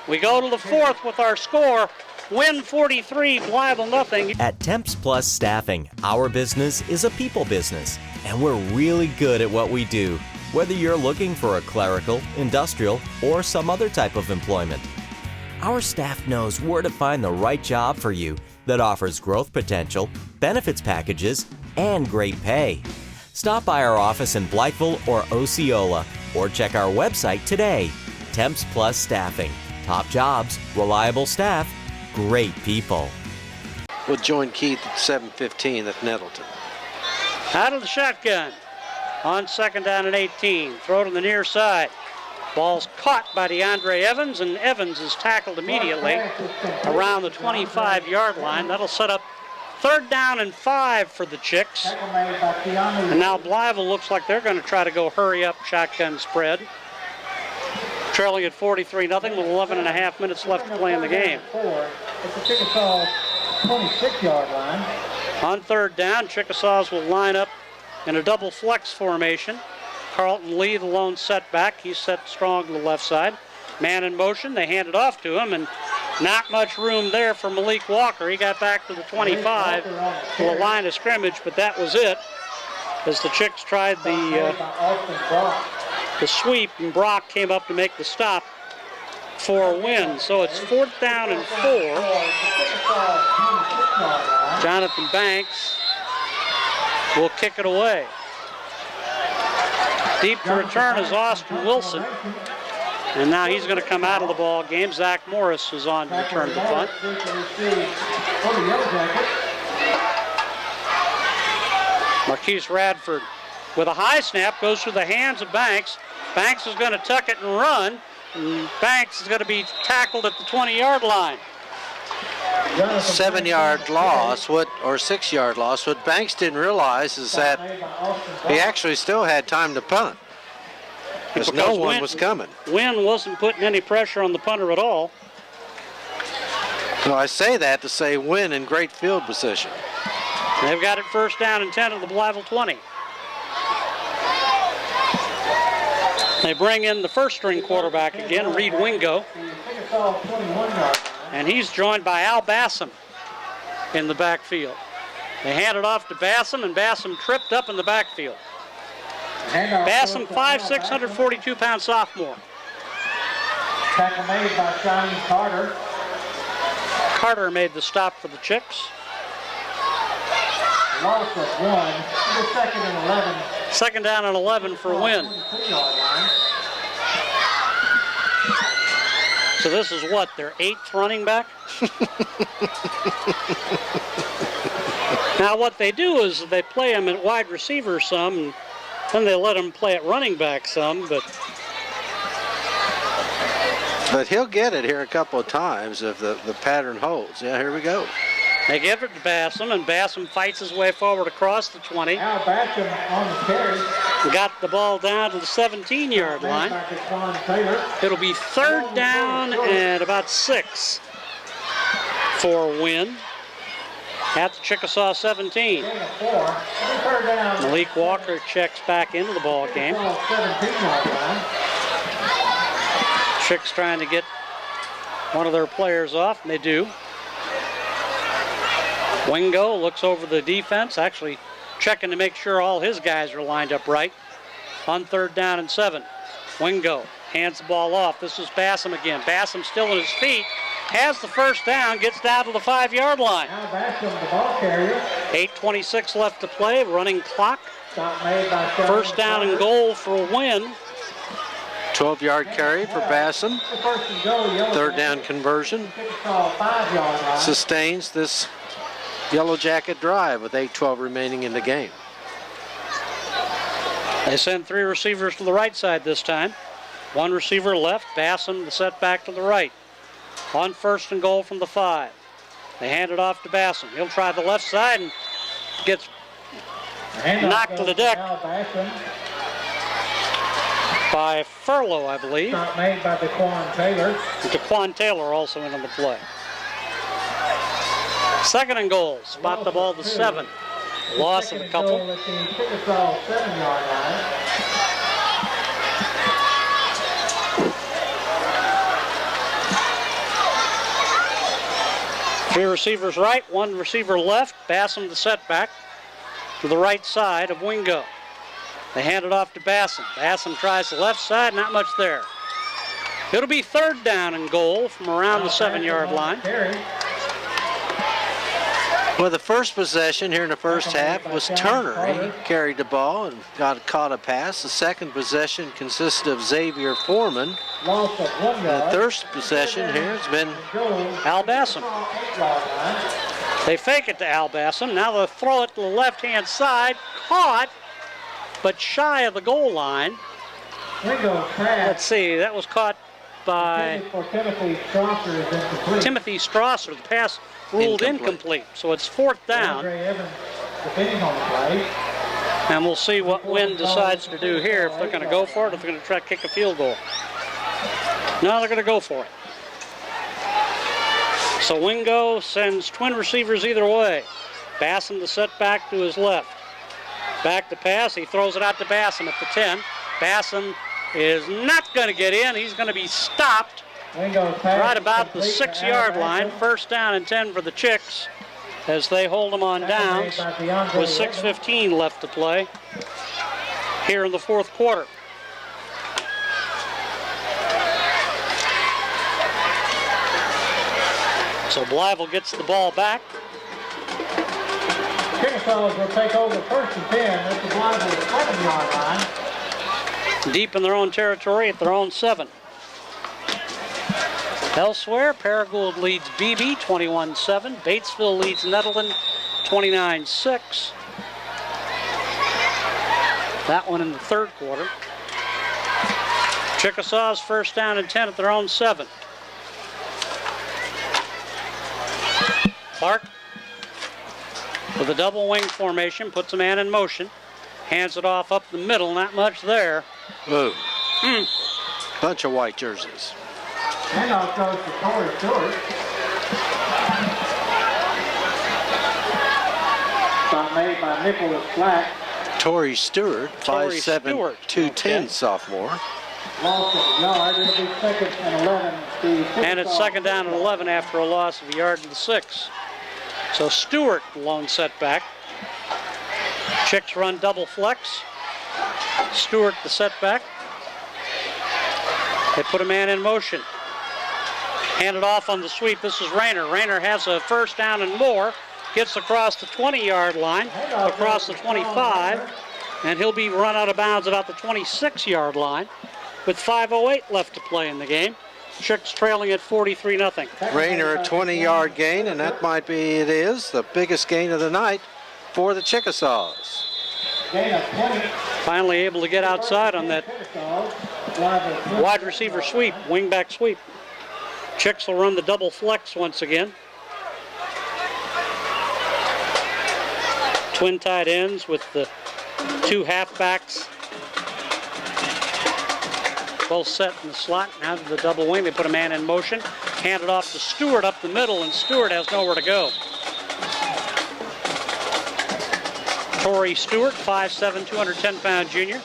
We go to the fourth with our score. Wynne 43, Blytheville nothing. At Temps Plus Staffing, our business is a people business, and we're really good at what we do, whether you're looking for a clerical, industrial, or some other type of employment. Our staff knows where to find the right job for you that offers growth potential, benefits packages, and great pay. Stop by our office in Blytheville or Osceola, or check our website today. Temps Plus Staffing. Top jobs, reliable staff, great people. We'll join Keith at 7:15 at Nettleton. Out of the shotgun on second down and 18. Throw to the near side. Ball's caught by DeAndre Evans, and Evans is tackled immediately around the 25-yard line. That'll set up 3rd down and 5 for the Chicks. And now Blytheville looks like they're going to try to go hurry up shotgun spread. Trailing at 43-0 with 11 and a half minutes left to play in the game. It's the Chickasaw 26-yard line. On 3rd down, Chickasaws will line up in a double flex formation. Carlton Lee, the lone setback. He's set strong to the left side. Man in motion, they hand it off to him, and not much room there for Malik Walker. He got back to the 25 to the line of scrimmage, but that was it as the Chicks tried the sweep, and Brock came up to make the stop for a win. So it's 4th down and 4. Jonathan Banks will kick it away. Deep to return is Austin Wilson. And now he's going to come out of the ball game. Zach Morris is on to return the punt. Marquise Radford with a high snap goes through the hands of Banks. Banks is going to tuck it and run. And Banks is going to be tackled at the 20-yard line. 7-yard loss, or 6-yard loss. What Banks didn't realize is that he actually still had time to punt, because no one was coming. Wynne wasn't putting any pressure on the punter at all. No, I say that to say Wynne in great field position. They've got it 1st down and 10 at the Blytheville 20. They bring in the first-string quarterback again, Reed Wingo. And he's joined by Al Bassam in the backfield. They hand it off to Bassam, and Bassam tripped up in the backfield. Bassam, 5'6", 142-pound sophomore. Tackle made by Sean Carter. Carter made the stop for the Chicks. Loss of 1. 2nd and 11. 2nd down and 11 for Wynne. So this is what, their 8th running back? Now what they do is they play him at wide receiver some, and then they let him play at running back some, but he'll get it here a couple of times if the pattern holds. Yeah, here we go. They give it to Bassam, and Bassam fights his way forward across the 20. Al Bassam on the carry. Got the ball down to the 17-yard line. It'll be 3rd down and about 6 for Wynne at the Chickasaw 17. Malik Walker checks back into the ball game. Chicks trying to get one of their players off, and they do. Wingo looks over the defense, actually checking to make sure all his guys are lined up right. On 3rd down and 7. Wingo hands the ball off. This is Bassam again. Bassam still on his feet, has the 1st down, gets down to the 5-yard line. Al Bassam, the ball carrier. 8:26 left to play, running clock. Stop made by 1st down and goal for Wynne. 12-yard carry for Bassam. 3rd down conversion. Sustains this Yellow Jacket drive with 8:12 remaining in the game. They send 3 receivers to the right side this time. 1 receiver left, Bassam the setback to the right. On 1st and goal from the 5. They hand it off to Bassam. He'll try the left side and gets knocked to the deck by Furlow, I believe. Stop made by DeQuan Taylor. DeQuan Taylor also in on the play. 2nd and goal. Spot the ball to 7. Loss of a couple. Three receivers right, 1 receiver left. Bassam the setback to the right side of Wingo. They hand it off to Bassam. Bassam tries the left side, not much there. It'll be 3rd down and goal from around the 7-yard line. Well, the first possession here in the first half was Turner. He carried the ball and caught a pass. The second possession consisted of Xavier Foreman. The third possession here has been Al Bassam. They fake it to Al Bassam. Now they'll throw it to the left-hand side. Caught, but shy of the goal line. Wingo's pass. Let's see, that was caught by For Timothy Strasser is incomplete. Timothy Strasser. The pass ruled incomplete. So it's 4th down. Andre Evans defending on the play. And we'll see what Wynne decides to do here, if they're going to go for it or if they're going to try to kick a field goal. No, they're going to go for it. So Wingo sends twin receivers either way. Bassam to set back to his left. Back to pass. He throws it out to Bassam at the 10. Bassam is not going to get in. He's going to be stopped right about the 6-yard line. 1st down and 10 for the Chicks as they hold them on downs with 6:15 left to play here in the 4th quarter. So Blytheville gets the ball back. Chickasaws will take over 1st and 10 at the Blytheville 7-yard line. Deep in their own territory at their own 7. Elsewhere, Paragould leads BB 21-7. Batesville leads Netherland 29-6. That one in the 3rd quarter. Chickasaws 1st down and 10 at their own 7. Clark with a double wing formation, puts a man in motion, hands it off up the middle, not much there. Ooh. Bunch of white jerseys. Handoff goes to Corey Stewart. Stop made by Nicholas Black. Torrey Stewart, 5'7", 210 sophomore. Loss of a yard. It'll be 2nd and 11. And it's 2nd down and 11 after a loss of a yard to the 6. So Stewart, lone setback. Chicks run double flex. Stewart, the setback. They put a man in motion. Hand it off on the sweep. This is Rayner. Rayner has a 1st down and more. Gets across the 20-yard line, across the 25, and he'll be run out of bounds about the 26-yard line with 5:08 left to play in the game. Chicks trailing at 43-0. Rayner, a 20-yard gain, and that might be, it is, the biggest gain of the night for the Chickasaws. Finally able to get outside on that wide receiver sweep, wingback sweep. Chicks will run the double flex once again. Twin tight ends with the 2 halfbacks both set in the slot. Now to the double wing, they put a man in motion. Hand it off to Stewart up the middle, and Stewart has nowhere to go. Torrey Stewart, 5'7", 210-pound junior.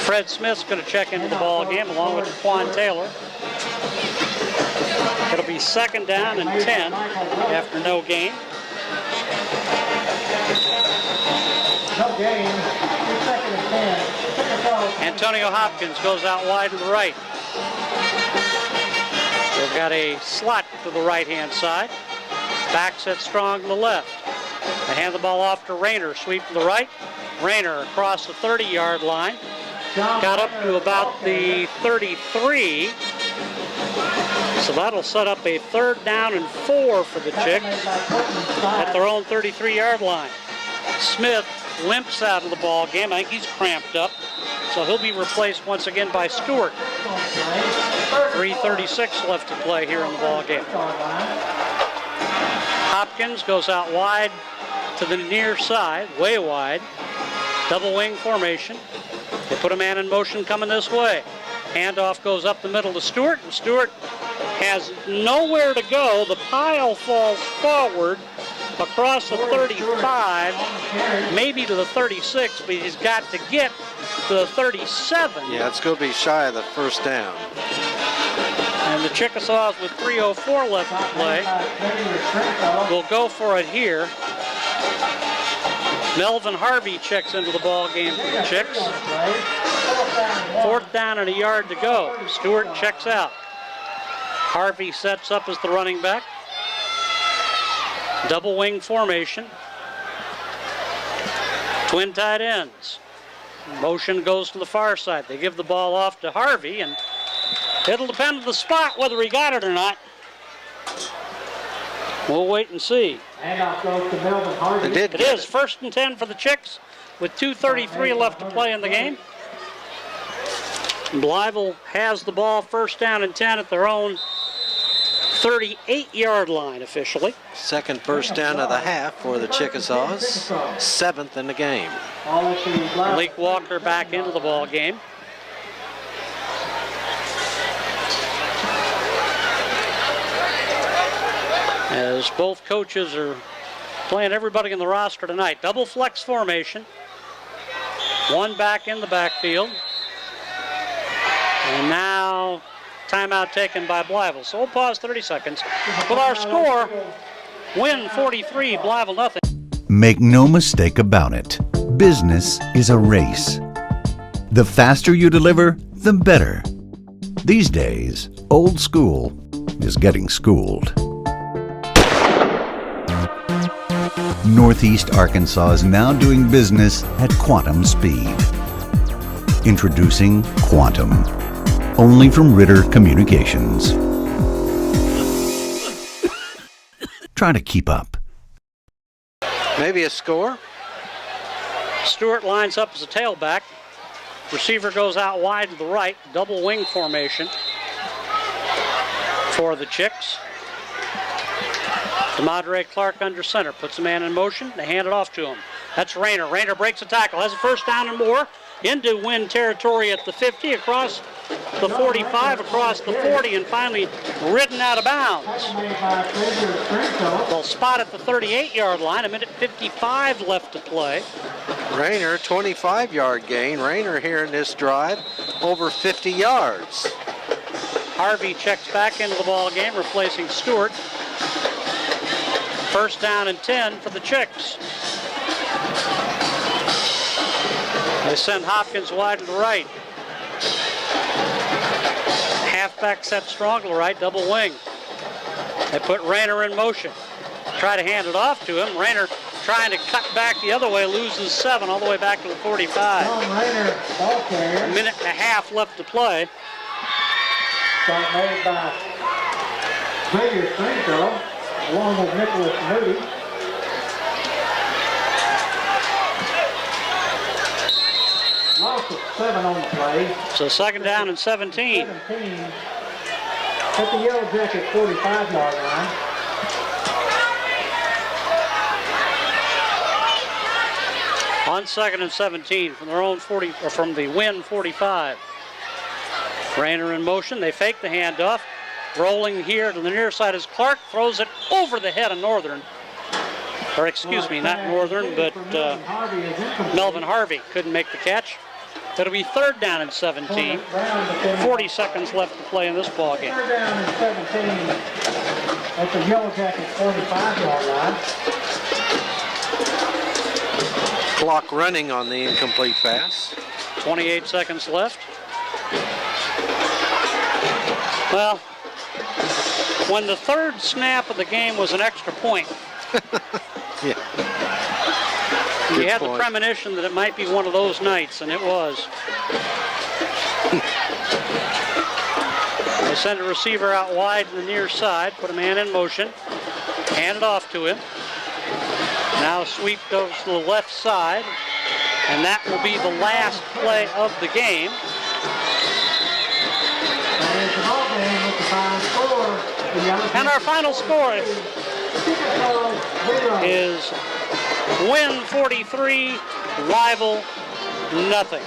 Fred Smith's going to check into the ball game along with Quan Taylor. It'll be 2nd down and 10 after no gain. No gain. 2nd and 10. Antonio Hopkins goes out wide to the right. They've got a slot to the right-hand side. Back set strong to the left. They hand the ball off to Rayner. Sweep to the right. Rayner across the 30-yard line. Got up to about the 33. So that'll set up a 3rd down and 4 for the Chicks at their own 33-yard line. Smith limps out of the ball game. I think he's cramped up. So he'll be replaced once again by Stewart. 3:36 left to play here in the ball game. Hopkins goes out wide to the near side, way wide. Double wing formation. They put a man in motion coming this way. Handoff goes up the middle to Stewart, and Stewart has nowhere to go. The pile falls forward across the 35, maybe to the 36, but he's got to get to the 37. Yeah, it's going to be shy of the 1st down. And the Chickasaws with 3:04 left to play will go for it here. Melvin Harvey checks into the ball game for the Chicks. 4th down and a yard to go. Stewart checks out. Harvey sets up as the running back. Double wing formation. Twin tight ends. Motion goes to the far side. They give the ball off to Harvey, and it'll depend on the spot whether he got it or not. We'll wait and see. Handoff goes to Melvin Harvey. It is 1st and 10 for the Chicks with 2:33 left to play in the game. Blytheville has the ball, first down and 10 at their own 38-yard line officially. Second first down of the half for the Chickasaws. 7th in the game. Malik Walker back into the ball game. As both coaches are playing everybody in the roster tonight. Double flex formation. One back in the backfield. And now timeout taken by Blytheville. So we'll pause 30 seconds. With our score, Wynne 43, Blytheville nothing. Make no mistake about it. Business is a race. The faster you deliver, the better. These days, old school is getting schooled. Northeast Arkansas is now doing business at quantum speed. Introducing Quantum, only from Ritter Communications. Try to keep up. Maybe a score? Stewart lines up as a tailback. Receiver goes out wide to the right, double wing formation for the Chicks. DeMadre Clark under center, puts a man in motion, they hand it off to him. That's Rayner. Rayner breaks a tackle, has a first down and more, into Wynne territory at the 50, across the 45, across the 40, and finally ridden out of bounds. They'll spot at the 38-yard line, a minute 55 left to play. Rayner, 25-yard gain. Rayner here in this drive, over 50 yards. Harvey checks back into the ball game, replacing Stewart. First down and 10 for the Chicks. They send Hopkins wide to the right. Halfback set strong to the right, double wing. They put Rayner in motion. Try to hand it off to him. Rayner trying to cut back the other way, loses 7 all the way back to the 45. A minute and a half left to play. Start made by Xavier Springfield, along with Nicholas Moody. Loss of 7 on the play. So second down and 17. 17 at the Yellow Jacket 45-yard line. On second and 17 from their own 40, or from the Wynne 45. Rayner in motion. They fake the handoff. Rolling here to the near side is Clark. Throws it over the head of Northern. Or excuse me, not Northern, but Melvin Harvey couldn't make the catch. It'll be third down and 17. 40 seconds left to play in this ball game. Third down and 17 at the Yellow Jacket 45-yard line. Clock running on the incomplete pass. 28 seconds left. Well, when the third snap of the game was an extra point, Yeah. you Good had point. the premonition that it might be one of those nights, and it was. They send a receiver out wide to the near side, put a man in motion, hand it off to him. Now sweep goes to the left side, and that will be the last play of the game. And our final score is Wynne 43, Blytheville nothing.